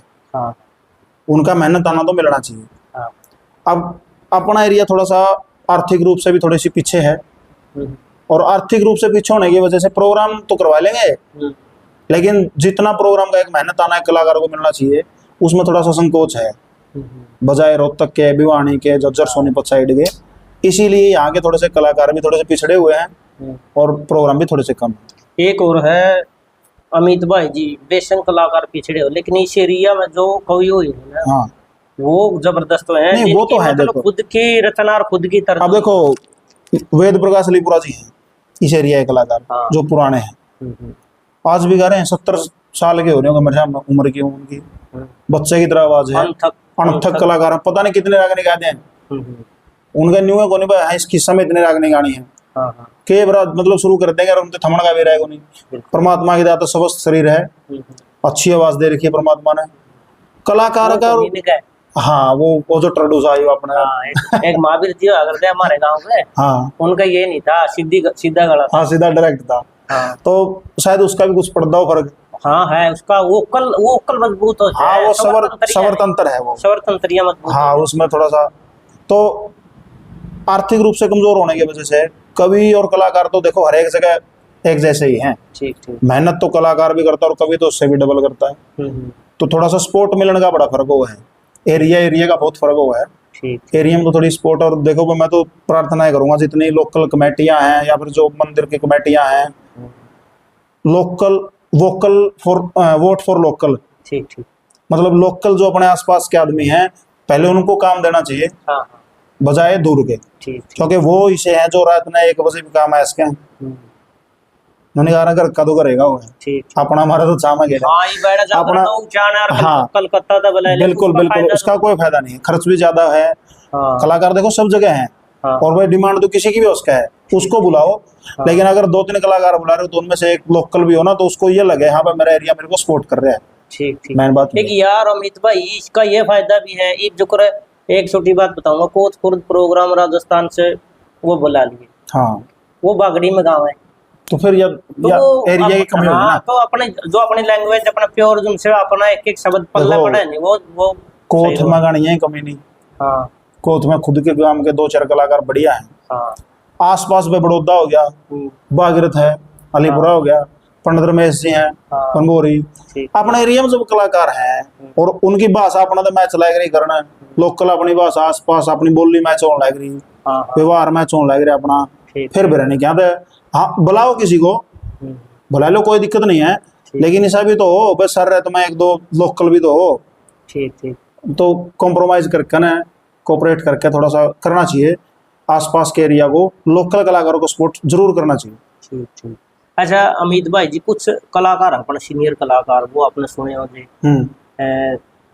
उनका मेहनत आना तो मिलना चाहिए। अब अपना एरिया थोड़ा सा आर्थिक रूप से भी थोड़ी सी पीछे है, और आर्थिक रूप से पीछे होने की वजह से प्रोग्राम तो करवा लेंगे, लेकिन जितना प्रोग्राम का एक मेहनत आना है कलाकारों को मिलना चाहिए, उसमें थोड़ा सा संकोच है, बजाय रोहतक के, भिवानी के, झज्जर सोनीपत साइड के। इसीलिए यहाँ के थोड़े से कलाकार भी थोड़े से पिछड़े हुए हैं, और प्रोग्राम भी थोड़े से कम। एक और है अमित भाई जी, बेशक कलाकार पिछड़े हो, लेकिन इस एरिया में जो कवि हुई है ना, हाँ, वो जबरदस्त है। नहीं वो तो है, मतलब देखो खुद की रचना और खुद की तरह। अब देखो, वेद प्रकाश अलीपुरा जी हैं इस एरिया के कलाकार, हाँ। जो पुराने हैं, आज भी गा रहे हैं, 70 साल के हो रहे होंगे मेरे सामने उम्र की, उनकी बच्चे की तरह आवाज है, अनथक कलाकार हैं, पता नहीं कितने राग नहीं गाते हैं, उनका न्यू है को नहीं, इस किस्सा में इतने राग नहीं गानी है, के बरा मतलब शुरू कर देंगे, और उनके थमन का भी रहेगा नहीं। परमात्मा की दाता स्वस्थ शरीर है, अच्छी आवाज दे रखी है परमात्मा ने, कलाकार का। हाँ, वो जो ट्रोड्यूस आई अपने, एक महावीर जी अगर दे हमारे गांव में, हाँ, उनका ये नहीं था, सीधा गला, हाँ सीधा डायरेक्ट था। हाँ। तो शायद उसका भी कुछ पड़ता हो फर्क। हाँ है, उसका वोकल मजबूत हो, हाँ वो सवर तंत्र है, वो सवर तंत्रिया मजबूत। हाँ, उसमें थोड़ा सा तो आर्थिक रूप से कमजोर होने की वजह से कवि और कलाकार तो देखो हर एक जगह एक जैसे ही हैं। ठीक ठीक। मेहनत तो कलाकार भी करता है, और कवि तो उससे भी डबल करता है। तो थोड़ा सा स्पोर्ट मिलने का बड़ा फर्क हुआ है, एरिया का बहुत फर्क हुआ है। ठीक। एरिया में तो थोड़ी स्पोर्ट, और देखो मैं तो प्रार्थना करूंगा जितनी लोकल कमेटियां हैं, या फिर जो मंदिर की कमेटियां हैं, local vocal for vote for local. ठीक ठीक। मतलब लोकल जो अपने आसपास के आदमी हैं, पहले उनको काम देना चाहिए। हाँ। बजाय दूर के। ठीक। क्योंकि वो इसे हैं जो रात में 1 बजे भी काम है इसके, मैंने कहा घर का तो करेगा वो ठीक अपना, हमारा तो चामा गया हाँ ये बैठ जाता अपना, तो जाना और हाँ कलकत्ता तो बुला ले, बिल्कुल उसका बिल्कुल, फायदा उसका तो- कोई फायदा नहीं है, खर्च भी ज्यादा है। हाँ कलाकार देखो सब जगह है, हाँ और भाई डिमांड तो किसी की भी उसका है, उसको बुलाओ। हाँ। लेकिन अगर 2-3 कलाकार बुला रहे हो तो उनमें से एक लोकल भी हो ना, तो उसको ये लगे हाँ भाई मेरा एरिया मेरे को सपोर्ट कर रहा है। ठीक ठीक। मेन बात ये एक यार अमित भाई इसका ये फायदा भी है, एक जो करे, एक छोटी बात बताऊंगा, कोटपुर प्रोग्राम राजस्थान से वो बुला लिए, हाँ, वो बागड़ी में गाँव है, तो फिर या तो एरिया की कमी होगी हाँ ना। तो अपने जो अपनी लैंग्वेज अपना प्योर जिनसे अपना एक एक शब्द पल्ला देखो, पड़ा है नहीं वो कोथ सही में गानी है कमी नहीं, हाँ कोथ में खुद के गांव के 2-4 कलाकार बढ़िया हैं। हाँ आसपास में बड़ौदा हो गया, बागरत है, अलीपुरा हो गया, पंडित रमेश जी हैं, हाँ। पंबोरी, ठीक अपने एरिया में जब कलाकार हैं और उनकी भाषा अपना तो मैच लायक रही करना है, लोकल अपनी भाषा आसपास अपनी बोली मैच होने लायक रही, हाँ हाँ व्यवहार मैच होने लायक रही अपना, ठीक फिर भी नहीं क्या था। हाँ बुलाओ किसी को, बुला लो, कोई दिक्कत नहीं है, लेकिन ऐसा भी तो हो बस सर है तो मैं 1-2 लोकल भी तो हो, ठीक ठीक तो कॉम्प्रोमाइज करके ना, कोऑपरेट करके थोड़ा सा करना चाहिए। आसपास के एरिया को लोकल कलाकारों को सपोर्ट जरूर करना चाहिए। ठीक ठीक। अच्छा अमित भाई जी, कुछ कलाकार अपने सीनियर कलाकार वो आपने सुने हो जी,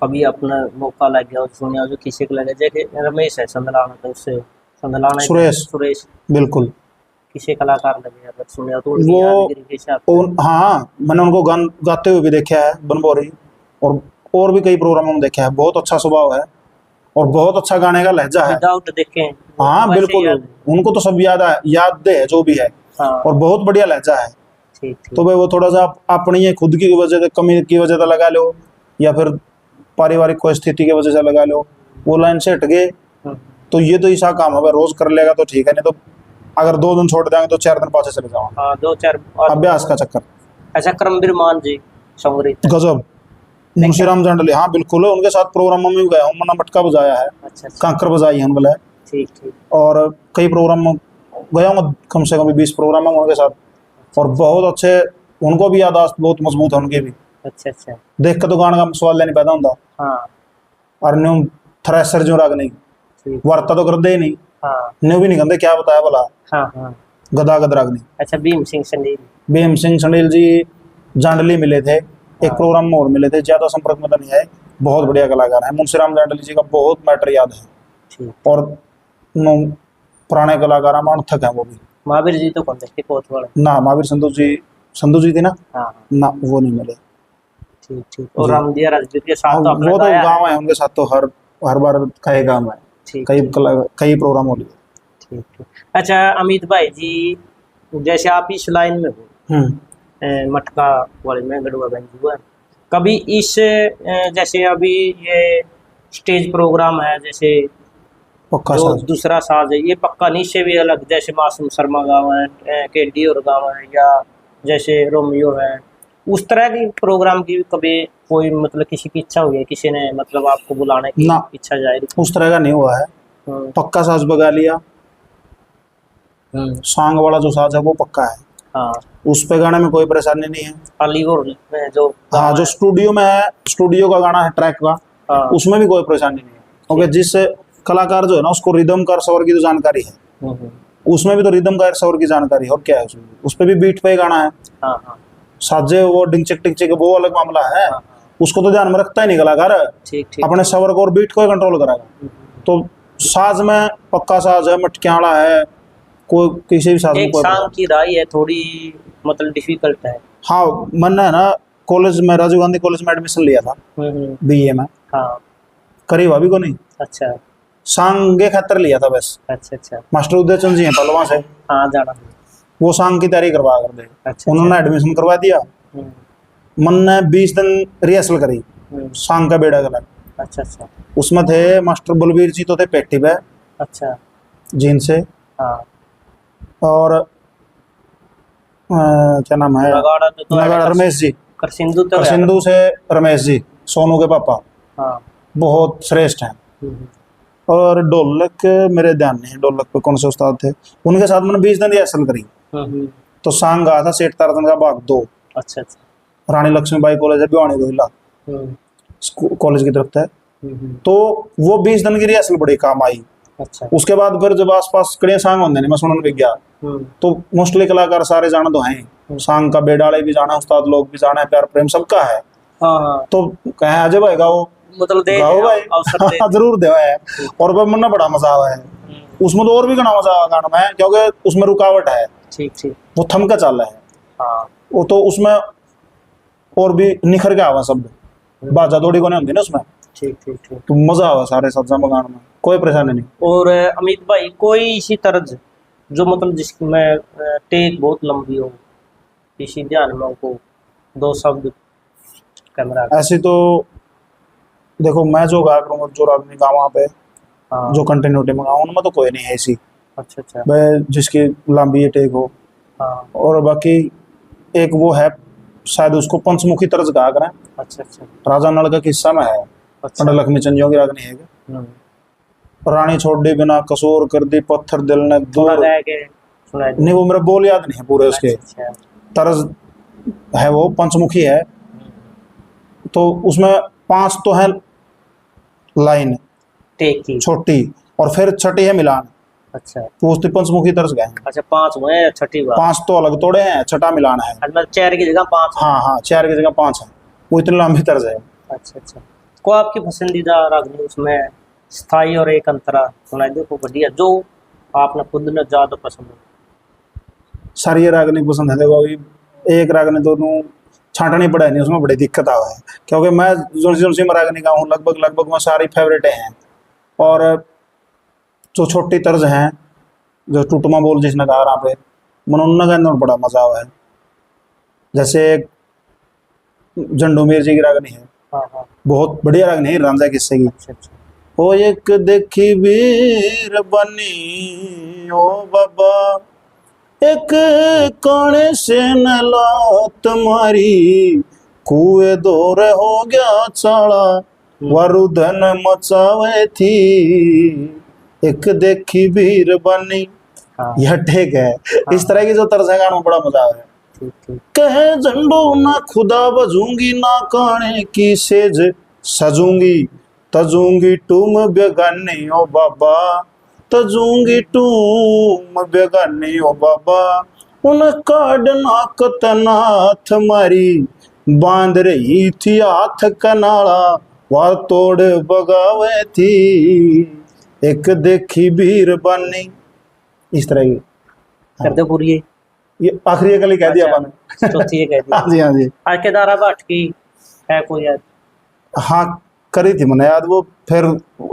कभी अपना मौका लग गया हो सुने हो जो किसी को लगे, जैसे रमेश है संदलाना, तो उससे संदलाना सुरेश बिल्कुल किसी कलाकार लगे अगर सुने हो तो उनकी वो यादगिरी कैसे आपको? हाँ मैंने उनको गाते हुए भी देखा है बनबोरी, और भी कई प्रोग्रामों में देखा है। बहुत अच्छा स्वभाव है और बहुत अच्छा गाने का लहजा है। विदाउट देखे हाँ वैसे बिल्कुल, याद- उनको तो सब याद दे जो भी है, हाँ और बहुत बढ़िया लहजा है। ठीक ठीक तो भाई वो थोड़ा सा अपनी ये खुद की वजह से, कमी की वजह से लगा लो, या फिर पारिवारिक कोई स्थिति की वजह से लगा लो, वो लाइन से हट गए, तो ये तो ऐसा काम है भाई, रोज कर लेगा तो ठीक है, नहीं तो अगर 2 दिन छोड़ देंगे तो 4 दिन पाछे चले जाओ, हाँ 2-4 और अभ्यास का चक्कर। अच्छा करमवीर मान जी संगरी गजब, मुंशीराम जांडले, हाँ बिल्कुल, उनके साथ प्रोग्रामों में भी गया हूँ, मन्ना मटका बजाया है, अच्छा अच्छा कांकर बजाई है उनके, ठीक ठीक और कई प्रोग्राम में गया हूँ, कम से कम 20 प्रोग्राम में उनके साथ, और बहुत अच्छे, उनको भी यादाश्त बहुत मजबूत है उनकी भी, अच्छा अच्छा देख के तो गाने का सवाल नहीं पैदा होता। हाँ और न्यू थ्रेसर जो राग नहीं ठीक वार्ता तो करते ही नहीं, हाँ न्यू भी नहीं कहते, क्या बताया भला, हाँ हाँ गदा गद राग नहीं। अच्छा भीम सिंह संडील भीम सिंह संडील जी जांडली मिले थे, एक प्रोग्राम में और मिले थे, ज्यादा संपर्क में तो नहीं आए, बहुत बढ़िया कलाकार है। मुंशीराम जांडली जी का बहुत मैटर याद है, ठीक। और पुराने कलाकार मानथक है वो भी। महावीर जी तो कौन थे कोच वाले? ना महावीर संधू जी थी ना, हाँ ना वो नहीं मिले। ठीक ठीक। और रामदिया राजवीर के साथ तो आपने वो तो गाया है? गाँव है उनके साथ, तो हर बार कई गाँव है, ठीक कई प्रोग्राम हो लिए। ठीक ठीक। अच्छा अमित भाई जी, जैसे आप इस लाइन में हो, मटका वाले में गढ़वा गंज हुआ, कभी इस जैसे अभी ये स्टेज प्रोग्राम है, जैसे पक्का जो साज। दूसरा साज है, ये पक्का नी से भी अलग, जैसे मासूम शर्मा गाँव है, केडी और गाँव है, या जैसे रोमियो है, उस तरह की प्रोग्राम की कभी कोई मतलब किसी की इच्छा हुई है, किसी ने मतलब आपको बुलाने की ना, इच्छा जाहिर की? उस तरह का नहीं हुआ है। पक्का साज बगा लिया, सांग वाला जो साज है वो पक्का है, हाँ उस पे गाने में कोई परेशानी नहीं है। अलीगढ़ में जो हाँ जो स्टूडियो में है, स्टूडियो का गाना है ट्रैक का, हाँ उसमें भी कोई परेशानी नहीं है, क्योंकि जिस कलाकार जो है ना उसको रिदम का स्वर की तो जानकारी है, उसमें भी तो रिदम का स्वर की जानकारी है, और क्या है उसमें, उस पे भी बीट पे ही गाना है। हाँ हाँ साजे वो डिंगचिक टिंगचिक वो अलग मामला है, उसको तो ध्यान में रखता ही नहीं कलाकार, ठीक ठीक। अपने स्वर को और बीट को ही कंट्रोल करेगा। तो साज में पक्का साज है, मटक्याड़ा है, कोई किसी भी साज में एक कोई सांग की राय है थोड़ी मतलब डिफिकल्ट है। हाँ मैंने है ना कॉलेज में, राजीव गांधी कॉलेज में एडमिशन लिया था BA में, हाँ करीब अभी को नहीं, अच्छा सांग के खातर लिया था बस। अच्छा अच्छा मास्टर उदय चंद जी हैं पहलवान से, हाँ जाना। वो सांग की तैयारी करवा कर दे, अच्छा उन्होंने एडमिशन करवा दिया। मन ने 20 दिन रिहर्सल करी सांग का बेड़ा गला, अच्छा अच्छा उसमें थे मास्टर बलबीर जी तो थे पेटी पे अच्छा जीन से, हाँ और क्या नाम है, नगाड़ा तो नगाड़ा रमेश जी, करसिंधु तो है। सिंधु से रमेश जी, सोनू के पापा, हाँ बहुत श्रेष्ठ हैं। और ढोलक मेरे ध्यान नहीं है, ढोलक पे कौन से उस्ताद थे, उनके साथ मैंने 20 दिन रिहर्सल करी। तो सांग गाया था सेठ तारतन का भाग 2, अच्छा अच्छा रानी लक्ष्मीबाई कॉलेज है भिवानी रोहिला कॉलेज की तरफ है। तो वो 20 दिन की रिहर्सल बड़ी काम आई। अच्छा उसके बाद फिर जब आसपास कड़े सांग होंगे नहीं, मैं सुनने लग गया, तो मोस्टली कलाकार सारे जाना तो हैं, सांग का बेडाले भी जाना, उस्ताद लोग भी जाना है, प्यार प्रेम सबका है। हाँ तो कहे अजय भाई गाओ, मतलब दे गाओ भाई अवसर दे। जरूर दे है। और भाई मन्ना बड़ा मजा आवा है उसमें, तो और भी घना मजा आवा गाना में, क्योंकि उसमें रुकावट है, ठीक ठीक। वो थम का चल रहा है, हाँ वो तो उसमें और भी निखर के आवा शब्द, बाजा दौड़ी को नहीं होती ना उसमें, ठीक ठीक ठीक। तो मजा आवा सारे सब्जा गाना में, कोई परेशानी नहीं। और अमित भाई कोई इसी तर्ज जो मतलब जिसमें टेक बहुत लंबी हो, इसी ध्यान में को दो शब्द कैमरा। ऐसे तो देखो मैं जो गा करूँगा, जो रागनी गाँव वहाँ पे हाँ जो कंटिन्यूटी में गाऊँ, उनमें तो कोई नहीं है ऐसी, अच्छा अच्छा। भाई जिसकी लंबी टेक हो। हाँ और बाकी एक वो है, शायद उसको पंचमुखी तर्ज कहा करें, अच्छा अच्छा राजा नल का किस्सा में है, अच्छा। पंडित लक्ष्मी चंद की रागनी है। हम्म, रानी छोड़ दी बिना कसूर कर दी पत्थर दिल ने थोड़ा दूर, गा के सुनाई दो। नहीं वो मेरा बोल याद नहीं है पूरे उसके, अच्छा अच्छा। तर्ज है वो पंचमुखी है। तो उसमें 5 तो है लाइन टेक की। छोटी, और फिर छठी है मिलान, अच्छा तो उसकी पंचमुखी तर्ज गए हैं। अच्छा 5 हुए, छठी बात। 5 तो अलग तोड़े हैं, छठा मिलान है। मतलब 4 की जगह 5। हाँ हाँ, 4 की जगह 5 है, वो इतनी लंबी तर्ज है। अच्छा अच्छा। को आपकी पसंदीदा रागनी उसमें स्थाई और एक अंतरा सुनाई दो को बढ़िया, जो आपने खुद ने ज्यादा पसंद हो। सारी ये रागनी पसंद है। देखो अभी एक रागनी तो नू छांटनी पड़ा नहीं, उसमें बड़ी दिक्कत आवा है, क्योंकि मैं जो सी रागनी गाऊँ लगभग लगभग मैं सारी फेवरेट हैं। और जो छोटी तर्ज हैं, जो टूटमा बोल जिसने कहा रहा पे, मनोन्ना के अंदर बड़ा मजा आवा है। जैसे जंडूमीर जी की रागनी है, हाँ हाँ बहुत बढ़िया रागनी है, रांझा किस्से की। अच्छा अच्छा। ओ एक देखी वीर बनी ओ बाबा, एक काने से नला तुम्हारी, कुएं दौर हो गया चाला, वरुधन मचावे थी, एक देखी वीर बनी। हाँ यह ठीक है। इस तरह की जो तर्ज है गानों में बड़ा मजा आया है। ठीक ठीक। कहे झंडो ना खुदा बजूंगी, ना काने की सेज सजूंगी, तजूंगी तुम बेगानी ओ बाबा, तजूंगी तुम बेगानी ओ बाबा, उन काटना कतनाथ मारी, बांध रही थी हाथ कनाला, वह तोड़ बगावे थी, एक देखी वीर बनी। इस तरह की कर दो पूरी ये आखिरी एक कह दिया अच्छा, आपने। चौथी ये कह दी। हाँ जी हाँ जी। आज के दारा भाट की है कोई याद? हाँ करी थी मैंने याद, वो फिर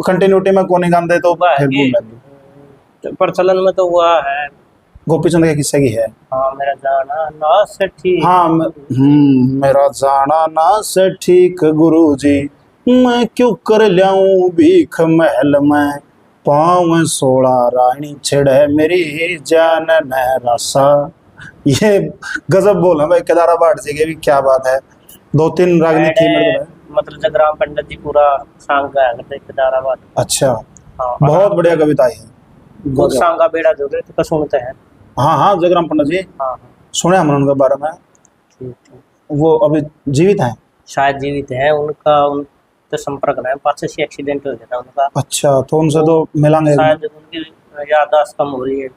कंटिन्यूटी में कौन गाते तो हुआ है फिर भूल कि लगी। प्रचलन में तो हुआ है। गोपी चंद के किस्से की है। हाँ मेरा जाना ना सठी। हाँ मेरा जाना ना से ठीक गुरु जी, मैं क्यों कर लियाऊं भीख महल में, पाँव 16 रानी छिड़े मेरी जान न रसा। ये गजब बोला भाई केदारा भाट जी के भी, क्या बात है। 2-3 रागनी थी मेरे को। मतलब जगराम पंडित जी पूरा सांग गाया करते थे दारा भाट। अच्छा, हाँ बहुत बढ़िया कविता है। वो सांग का बेड़ा जो तो सुनते हैं। हाँ हाँ, जगराम पंडित जी हाँ हाँ सुने हमने उनके बारे में। ठीक ठीक। वो अभी जीवित हैं? शायद जीवित है, उनका उनसे संपर्क में पास से एक्सीडेंट हो गया था उनका। अच्छा, तो उनसे तो मिलांगे। शायद उनकी याददाश्त कम हो रही है,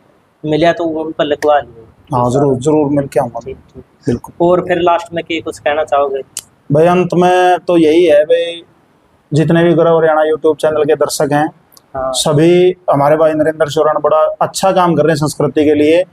मिला तो उन पर लिखवा लिए। हाँ जरूर जरूर मिल के आऊँगा। ठीक ठीक। बिल्कुल। और फिर लास्ट में की कुछ कहना चाहोगे? भाई अंत में तो यही है भाई, जितने भी गौरव हरियाणा यूट्यूब चैनल के दर्शक हैं, हाँ सभी हमारे भाई नरेंद्र शोरान बड़ा अच्छा काम कर रहे हैं संस्कृति के लिए।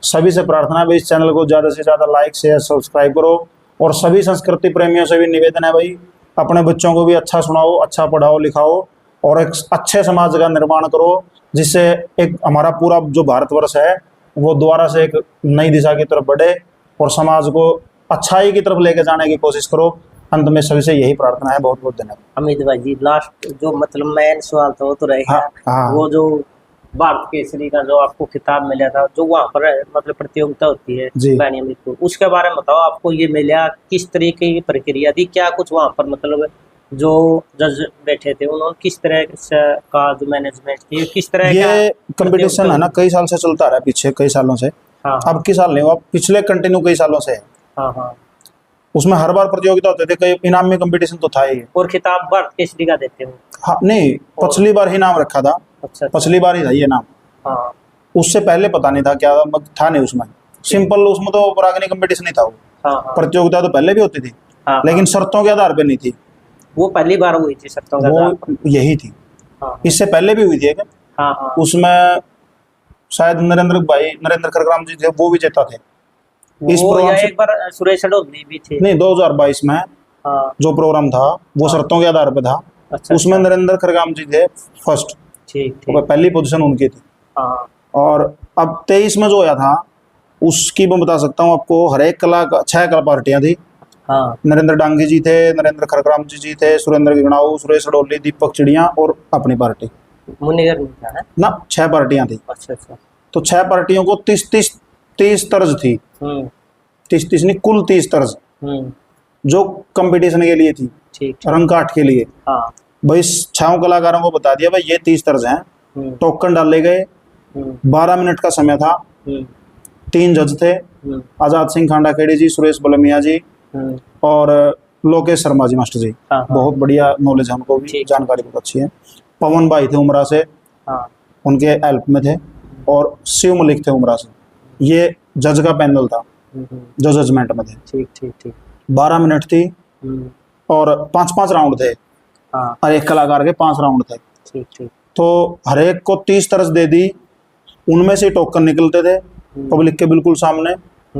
सभी से प्रार्थना है भाई, इस चैनल को ज़्यादा से ज़्यादा लाइक शेयर सब्सक्राइब करो। और सभी संस्कृति प्रेमियों से भी निवेदन है भाई, अपने बच्चों को भी अच्छा सुनाओ, अच्छा पढ़ाओ लिखाओ, और एक अच्छे समाज का निर्माण करो, जिससे एक हमारा पूरा जो भारतवर्ष है वो दोबारा से एक नई दिशा की तरफ बढ़े, और समाज को अच्छाई की तरफ लेके जाने की कोशिश करो। अंत में सभी से यही प्रार्थना है। बहुत बहुत धन्यवाद। अमित भाई जी, लास्ट जो मतलब मेन सवाल था वो तो रहेगा। हाँ, हाँ। वो जो भारत केसरी का जो आपको खिताब मिला था, जो वहाँ पर मतलब प्रतियोगिता होती है जी। बैनी अमित को, उसके बारे में बताओ। आपको ये मिला, किस तरीके की प्रक्रिया थी, क्या कुछ वहाँ पर मतलब जो जज बैठे थे उन्होंने किस तरह का जो मैनेजमेंट थी, किस तरह ये कंपटीशन है ना, कई साल से चलता रहा, पीछे कई सालों से। हाँ अब की साल नहीं हुआ, पिछले कंटिन्यू कई सालों से है। हाँ हाँ। उसमें हर बार प्रतियोगिता होते थे, कई इनाम में कंपटीशन तो था ही। और खिताब भारत केसरी का देते हो? हाँ नहीं, पिछली बार ही नाम रखा था। अच्छा पिछली बार ही था ये नाम। हाँ। उससे पहले पता नहीं था क्या था नहीं उसमें, सिंपल उसमें तो रागनी कंपटीशन ही था वो। हाँ हाँ प्रतियोगिता तो पहले भी होती थी हाँ, लेकिन शर्तों के आधार पे नहीं थी, वो पहली बार हुई थी शर्तों के आधार पर। वो यही थी। हाँ इससे पहले भी हुई थी एक, हाँ हाँ, उसमें शायद नरेंद्र खरग्राम जी थे, वो विजेता थे इस वो प्रोग्राम या से। एक बार सुरेश अडोली भी थे। नहीं, 2022 में हाँ जो प्रोग्राम था वो हाँ। शर्तों के आधार पे था। अच्छा उसमें अच्छा, नरेंद्र खरग्राम जी थे फर्स्ट, ठीक तो ठीक। पहली पोजीशन उनकी थी। हाँ और अब 23 में जो होया था उसकी मैं बता सकता हूँ आपको, हर एक कला 6 कला पार्टियां थी। हाँ, नरेंद्र डांगी जी थे, नरेंद्र खरग्राम जी थे, सुरेंद्र गिगनाऊ, सुरेश अडोली, दीपक चिड़िया और अपनी पार्टी, मुनिगर नहीं था है? ना 6 पार्टियां थी। अच्छा अच्छा। तो 6 पार्टियों को 30 तर्ज थी, हम्म 30 नहीं, कुल 30 तर्ज हम्म, जो कंपटीशन के लिए थी, ठीक ठीक। रंग काठ के लिए। हाँ, भाई 6 कलाकारों को बता दिया भाई ये 30 तर्ज हैं। टोकन डाले गए, 12 मिनट का समय था, हम्म 3 जज थे, आजाद सिंह खांडा खेड़ी जी, सुरेश बलमिया जी हम्म, और लोकेश शर्मा जी मास्टर जी। हाँ हाँ, बहुत बढ़िया नॉलेज है उनको भी, ठीक। जानकारी बहुत अच्छी है। पवन भाई थे उमरा से, हाँ, उनके हेल्प में थे, और शिव मलिक थे उमरा से। ये जज का पैनल था जो जजमेंट में थे। ठीक ठीक ठीक। 12 मिनट थी हम्म, और 5-5 राउंड थे, हाँ, और एक कलाकार के 5 राउंड थे। ठीक ठीक। तो हर एक को 30 तर्ज दे दी, उनमें से टोकन निकलते थे पब्लिक के बिल्कुल सामने,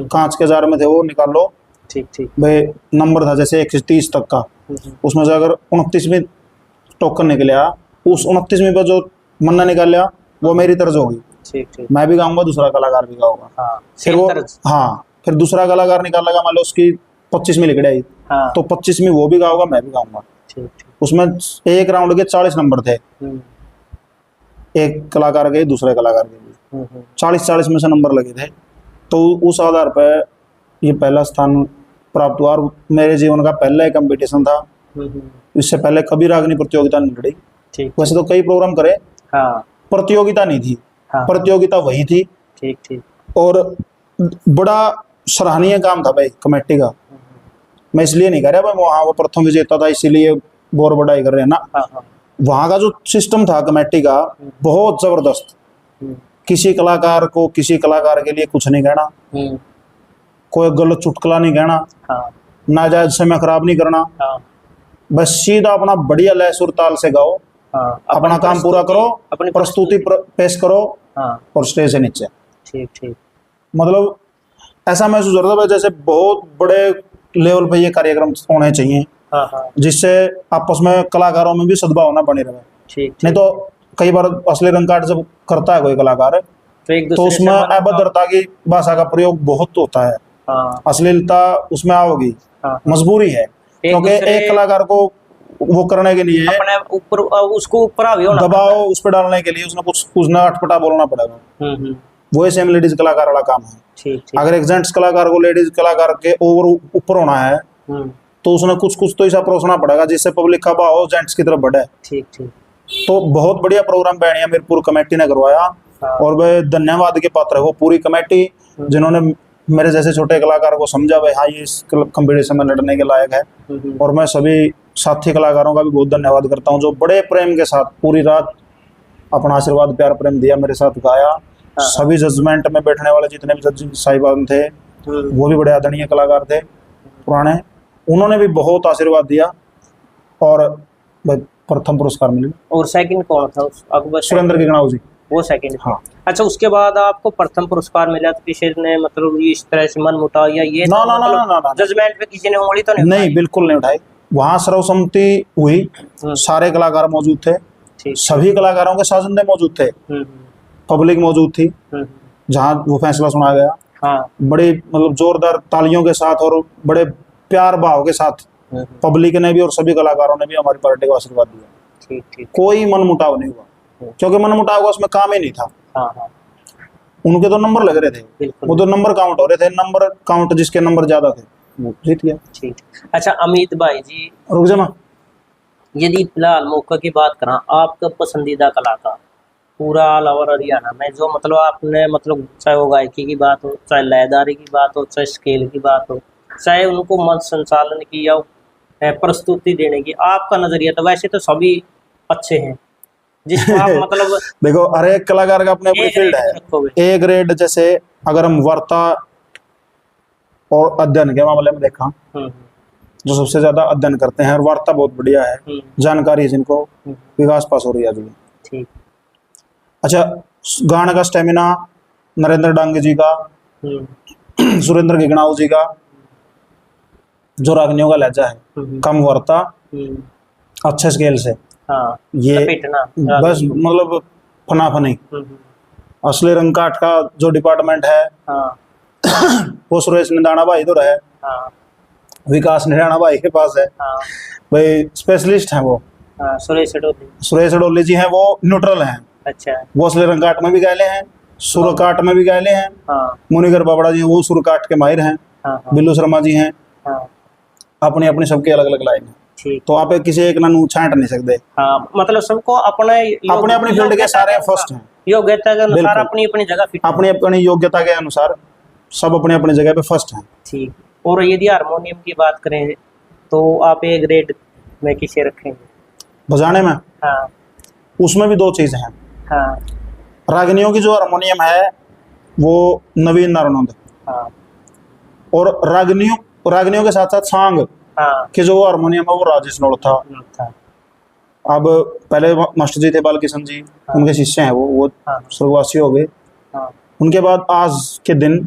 कांच के जार में थे वो, निकालो ठीक ठीक। भाई। नंबर था जैसे 1 से 30 तक का, उसमें से अगर 29वीं टोकन निकला, उस 29वीं पर जो मन्ना निकाल लिया वो मेरी तर्ज होगी, ठीक ठीक। मैं भी गाऊंगा, दूसरा कलाकार भी गाऊंगा। हाँ, फिर सेम वो, तर्ज। हाँ, फिर दूसरा कलाकार निकाल लगा, मान लो उसकी 25वीं लिख आई, हाँ, तो 25वीं वो भी गाऊंगा, मैं भी गाऊंगा। ठीक ठीक। उसमें एक राउंड के 40 नंबर थे, एक कलाकार के दूसरे कलाकार के भी 40-40 में से नंबर लगे थे। तो उस आधार पर ये पहला स्थान प्राप्त हुआ, और मेरे जीवन का पहला ही कंपटीशन था। इससे पहले कभी रागनी प्रतियोगिता नहीं लड़ी। ठीक। वैसे तो कई प्रोग्राम करे, हाँ प्रतियोगिता नहीं थी, हाँ, प्रतियोगिता वही थी। ठीक ठीक। और बड़ा सराहनीय काम था भाई कमेटी का। मैं इसलिए नहीं कह रहा भाई वहाँ वो प्रथम विजेता था इसीलिए गौर बढ़ाई कर रहे हैं ना, हाँ हाँ, वहाँ का जो सिस्टम था कमेटी का बहुत जबरदस्त। किसी कलाकार को किसी कलाकार के लिए कुछ नहीं कहना, कोई गलत चुटकुला नहीं कहना, हाँ नाजायज समय खराब नहीं करना, हाँ बस सीधा अपना बढ़िया लय सुर ताल से गाओ, हाँ, अपना काम पूरा करो, अपनी प्रस्तुति पेश करो, हाँ, और स्टेज से नीचे। ठीक ठीक। मतलब ऐसा महसूस हो रहा था भाई जैसे बहुत बड़े लेवल पे ये कार्यक्रम होने चाहिए, हाँ हाँ, जिससे आपस में कलाकारों में भी सद्भावना बनी रहे। ठीक नहीं ठीक। तो कई बार असली रंग कार्ड जब करता है कोई कलाकार, तो एक तो दूसरे उसमें से मन- अभद्रता की भाषा का प्रयोग बहुत होता है, हाँ अश्लीलता उसमें आओगी, हाँ, मजबूरी है, क्योंकि दूसरे- एक कलाकार को वो करने के लिए अपने ऊपर उसको ऊपर हावी होना दबाव उस पर डालने के लिए उसने कुछ ना अटपटा बोलना पड़ेगा। हम्म, वो सेम लेडीज कलाकार वाला काम है। ठीक ठीक। अगर एक जेंट्स कलाकार को लेडीज कलाकार के ओवर ऊपर होना है तो उसने कुछ तो ऐसा परोसना पड़ेगा जिससे पब्लिक का भाव जेंट्स की तरफ बढ़े। ठीक ठीक। तो बहुत बढ़िया प्रोग्राम बैणिया मीरपुर कमेटी ने करवाया, हाँ। और वह धन्यवाद के पात्र है वो पूरी कमेटी, जिन्होंने मेरे जैसे छोटे कलाकार को समझा भाई हाँ ये इस कंपटीशन में लड़ने के लायक है। और मैं सभी साथी कलाकारों का भी बहुत धन्यवाद करता हूँ जो बड़े प्रेम के साथ पूरी रात अपना आशीर्वाद प्यार प्रेम दिया, मेरे साथ गाया। हाँ। सभी जजमेंट में बैठने वाले जितने भी जज साहिबान थे वो भी बड़े आदरणीय कलाकार थे पुराने, उन्होंने भी बहुत आशीर्वाद दिया, और भाई प्रथम पुरस्कार मिले। और सेकंड कौन था अकबर? सुरेंद्र गिगनाऊ जी। वो सेकंड। हाँ। अच्छा, उसके बाद आपको प्रथम पुरस्कार मिला तो किसी ने मतलब इस तरह से मन मुटाव या ये ना ना ना ना ना ना जजमेंट पे किसी ने उंगली तो नहीं नहीं, उठाई? बिल्कुल नहीं उठाई। वहाँ सर्वसम्मति हुई, सारे कलाकार मौजूद थे, ठीक। सभी कलाकारों के साजिंदे मौजूद थे, पब्लिक मौजूद थी जहाँ वो फैसला सुना गया। हाँ। बड़ी मतलब जोरदार तालियों के साथ और बड़े प्यार भाव के साथ पब्लिक ने भी और सभी कलाकारों ने भी हमारी पार्टी को आशीर्वाद दिया। ठीक ठीक। कोई मन मुटाव नहीं हुआ, क्योंकि मन मुटाव का उसमें काम ही नहीं था। हाँ हाँ, उनके तो नंबर लग रहे थे, बिल्कुल। वो तो नंबर काउंट हो रहे थे, नंबर काउंट जिसके नंबर ज्यादा थे वो जीत गया। ठीक। अच्छा अमित भाई जी, रुक जाना, यदि फिलहाल मौका की बात करा, आपका पसंदीदा कलाकार पूरा ऑल ओवर हरियाणा में जो मतलब आपने मतलब चाहे वो गायकी की बात हो, चाहे लयदारी की बात हो, चाहे स्केल की बात हो, चाहे उनको मंच संचालन की या प्रस्तुति देने की, आपका नजरिया तो वैसे तो सभी अच्छे हैं, जिसको आप मतलब देखो हर एक कलाकार का अपने अपनी एक फील्ड रेट है। रखोगे? ए ग्रेड जैसे अगर हम वार्ता और अध्ययन के मामले में देखा, हम्म जो सबसे ज्यादा अध्ययन करते हैं और वार्ता बहुत बढ़िया है, हम्म जानकारी है जिनको, हम्म, विकास पास हो रही है अभी। ठीक। अच्छा, गाने का स्टेमिना नरेंद्र डांगे जी का, हम्म सुरेंद्र गिगनाऊ जी का, जो रागनियों का लहजा है, हम्म कम वार्ता, हम्म, अच्छे स्केल से, हाँ ये लपेटना बस मतलब फनाफनी। हम्म, असली रंग काठ का जो डिपार्टमेंट है हाँ वो सुरेश निंदाना भाई तो रहे, हाँ विकास निराणा भाई के पास है, हाँ भाई स्पेशलिस्ट हैं वो। हाँ सुरेश डोली। सुरेश डोली जी हैं, वो न्यूट्रल हैं, अच्छा। वो असली रंग काठ में भी गायले हैं, सुर काठ में भी गायले हैं। हाँ मुनिगर बाबड़ा जी वो सुर काठ के माहिर हैं, हाँ हाँ बिल्लू शर्मा जी हैं, हाँ, अपनी अपनी सबकी अलग अलग लाइन है, ठीक। तो आप किसी एक ना छांट नहीं सकते। हाँ मतलब सबको अपने अपने अपनी फील्ड के सारे फर्स्ट हैं, योग्यता के अनुसार बिल्कुल। अपनी अपनी जगह फिट। अपनी अपनी योग्यता के अनुसार सब अपने अपनी जगह पे फर्स्ट हैं। ठीक। और यदि हारमोनियम की बात करें तो आप ए ग्रेड में किसे रखेंगे? बजाने में हाँ उसमें भी दो चीजें हैं। हाँ रागनियों की जो हारमोनियम है वो नवीन नारायण, हाँ और रागनियों के साथ साथ सांग हाँ के जो हारमोनियम है वो राजेश नोड़ था। था। अब पहले मास्टर जी थे बालकिशन जी, उनके शिष्य हैं वो हाँ स्वर्गवासी हो गए। हाँ उनके बाद आज के दिन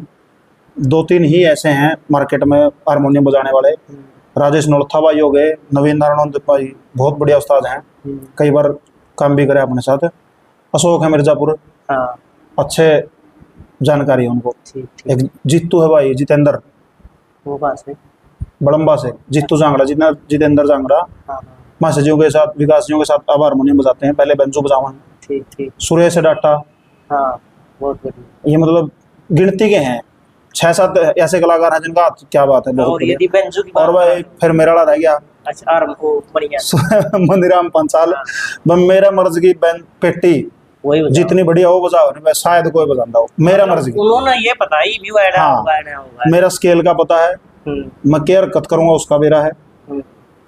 दो तीन ही ऐसे हैं मार्केट में हारमोनियम बजाने वाले, राजेश नोड़था भाई हो गए, नवीन नारायण भाई बहुत बढ़िया उस्ताद हैं, कई बार काम भी करे अपने साथ। अशोक है मिर्जापुर, हाँ अच्छे जानकारी है उनको। ठीक ठीक। एक जीतू है भाई, जितेंद्र वो बात है। बड़म्बा से, जीतू जांगड़ा, जितना जितेंद्र जांगड़ा हाँ हाँ मास्टर जियों के साथ, विकास जियों के साथ अब हारमोनियम बजाते हैं, पहले बेंचो बजावा। ठीक ठीक। सुरेश डाटा, हाँ बहुत बढ़िया। ये मतलब गिनती के हैं 6-7 ऐसे कलाकार हैं जिनका क्या बात है, बहुत और यदि बढ़िया। बेंजो की और बात भाई फिर मेरा वाला रह गया अच्छा आर्म वो बढ़िया मंदिराम पंचाल, मेरा मर्ज की पेटी वही बजाओ। जितनी बढ़िया वो बजाओ नहीं, शायद कोई बजाता हो, मेरा मर्ज की। उन्होंने ये पता ही व्यू ऐड हाँ। होगा। मेरा स्केल का पता है, मैं केयर कट करूंगा उसका बेरा है,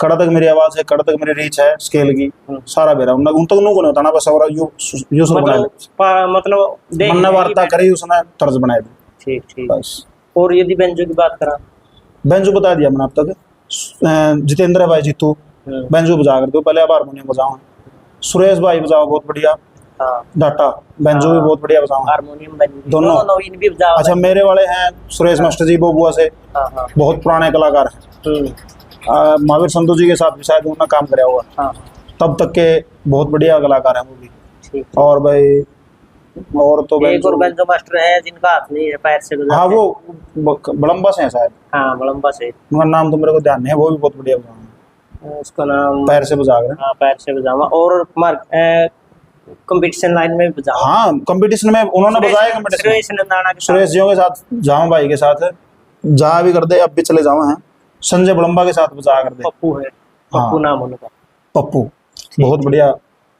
कड़ा तक मेरी आवाज है, कड़ा तक मेरी रीच है स्केल की, सारा बेरा उन तक नु को नहीं होता ना, बस और यू सुर बना मतलब मनने वार्ता करी उसने तर्ज बनाए दी, ठीक ठीक। बस। और यदि बेंजो की बात करा, बेंजो बता दिया मैंने अब तक। जितेंद्र है भाई जीतू, बेंजो बजा कर दो, पहले अब हारमोनियम बजाओ। सुरेश भाई बजाओ बहुत बढ़िया, हाँ डाटा बेंजो भी बहुत बढ़िया बजाओ, हारमोनियम बेंजो दोनों नवीन भी बजाओ। अच्छा मेरे वाले हैं सुरेश मास्टर जी बोबुआ से, हाँ हाँ बहुत पुराने कलाकार हैं, महावीर संधू जी के साथ भी शायद उन्होंने काम कराया हुआ, हाँ तब तक के बहुत बढ़िया कलाकार हैं वो भी। ठीक। और भाई और तो एक और बेंजो मास्टर है जिनका हाथ नहीं है, पैर से बजाते हाँ हैं। वो बड़म्बा से हैं शायद, हाँ बड़म्बा से, उनका नाम तो मेरे को ध्यान नहीं है, वो भी बहुत बढ़िया बजाएंगे, उसका नाम पैर से बजा कर। हाँ पैर से बजावा। और कंपटीशन लाइन में भी बजावा। हाँ कंपटीशन में उन्होंने बजाया, कंपटीशन सुरेश नंदाना के साथ। सुरेश जियों के साथ, जावा भाई के साथ जहाँ भी कर दे, अब भी चले जावा हैं, संजय बड़म्बा के साथ बजा कर दे, पप्पू है, पप्पू नाम उनका, पप्पू बहुत बढ़िया।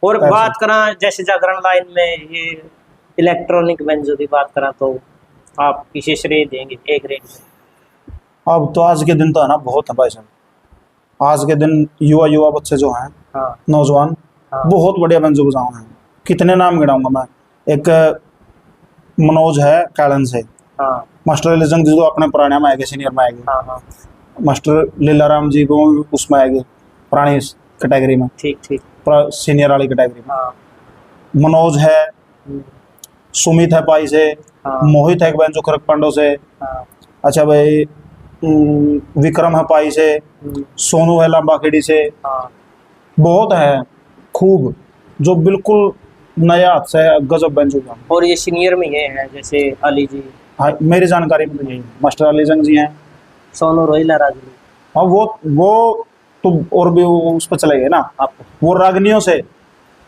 और बात करा जैसे जागरण लाइन में ये इलेक्ट्रॉनिक बेंजो की बात करा तो आप किसे श्रेय देंगे ए ग्रेड में? अब तो आज के दिन तो है ना बहुत है भाई साहब, आज के दिन युवा बच्चे जो हैं, हाँ नौजवान, हाँ बहुत बढ़िया बेंजो बजाओ हैं। कितने नाम गिनाऊंगा मैं, एक मनोज है कैलन से, हाँ मास्टर रिलीजन जी तो अपने पुराने में आएंगे, सीनियर में आएंगे, हाँ हाँ मास्टर लीलाराम जी वो उसमें आएंगे पुरानी कैटेगरी में, ठीक ठीक। सीनियर वाली कैटेगरी में। हाँ मनोज है, सुमित है पाई से, हाँ मोहित है एक बेंजो खरक पांडो से, हाँ अच्छा भाई विक्रम है पाई से, सोनू है लंबा खेड़ी से, हाँ बहुत है खूब, जो बिल्कुल नया हाथ से है, गजब बेंजो का। और ये सीनियर में ये है जैसे अली जी, हाँ मेरी जानकारी में तो यही है, मास्टर अली जंग जी हैं, सोनू रोहिला राजू। हाँ वो तो और भी उस पर चले गए ना, आपको वो रागनियों से,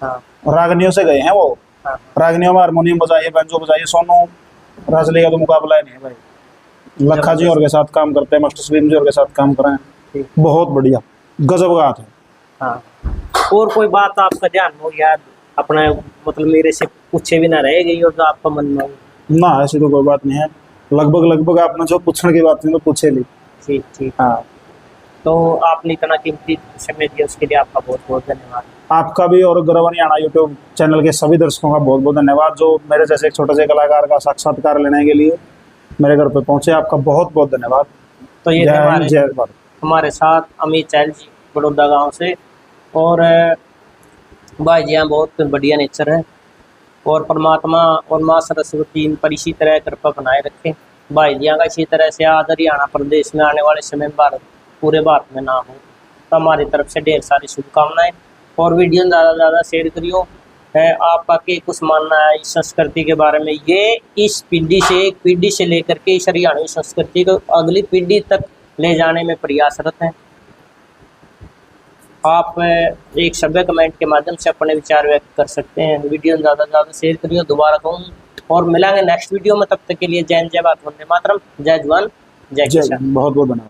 हाँ रागनियों से गए हैं वो, हाँ रागनियों में हारमोनियम बजाइए, बेंजो बजाइए। सोनू राजली का तो मुकाबला ही नहीं है भाई, लखा जी और के साथ काम करते हैं, मास्टर सलीम जी और के साथ काम कर रहे हैं, बहुत बढ़िया गजब का हाथ है। हाँ। और कोई बात आपका ध्यान हो याद अपना मतलब मेरे से पूछे भी ना रह गई और जो आपका मन में हो? ना ऐसी तो कोई बात नहीं है, लगभग आपने जो पूछने की बात थी तो पूछे ली। ठीक ठीक। हाँ तो आपने इतना कीमती समय दिया उसके लिए आपका बहुत बहुत धन्यवाद। आपका भी और गर्व हरियाणा यूट्यूब चैनल के सभी दर्शकों का बहुत बहुत धन्यवाद, जो मेरे जैसे एक छोटे से कलाकार का साक्षात्कार लेने के लिए मेरे घर पे पहुंचे। आपका बहुत बहुत धन्यवाद। तो ये जय थे हिंद, जय भारत। हमारे साथ अमित चहल जी बड़ौदा गांव से। और भाई जी यहाँ बहुत बढ़िया नेचर है, और परमात्मा और माँ सरस्वती इन पर इसी तरह कृपा बनाए रखे। भाई जी का इसी तरह से आज हरियाणा प्रदेश में आने वाले समय में पूरे भारत में नाम हो, तो हमारी तरफ से ढेर सारी शुभकामनाएं। और वीडियो ज़्यादा से ज़्यादा शेयर करियो। है आपका के कुछ मानना है इस संस्कृति के बारे में? ये इस पीढ़ी से, एक पीढ़ी से लेकर के इस हरियाणवी संस्कृति को अगली पीढ़ी तक ले जाने में प्रयासरत हैं। आप एक सभ्य कमेंट के माध्यम से अपने विचार व्यक्त कर सकते हैं। वीडियो ज़्यादा से ज़्यादा शेयर करिए, दोबारा कहूँ। और मिलेंगे नेक्स्ट वीडियो में, तब तक के लिए जय हिंद, जय भारत, वंदे मातरम, जय जवान जय किसान। बहुत बहुत धन्यवाद।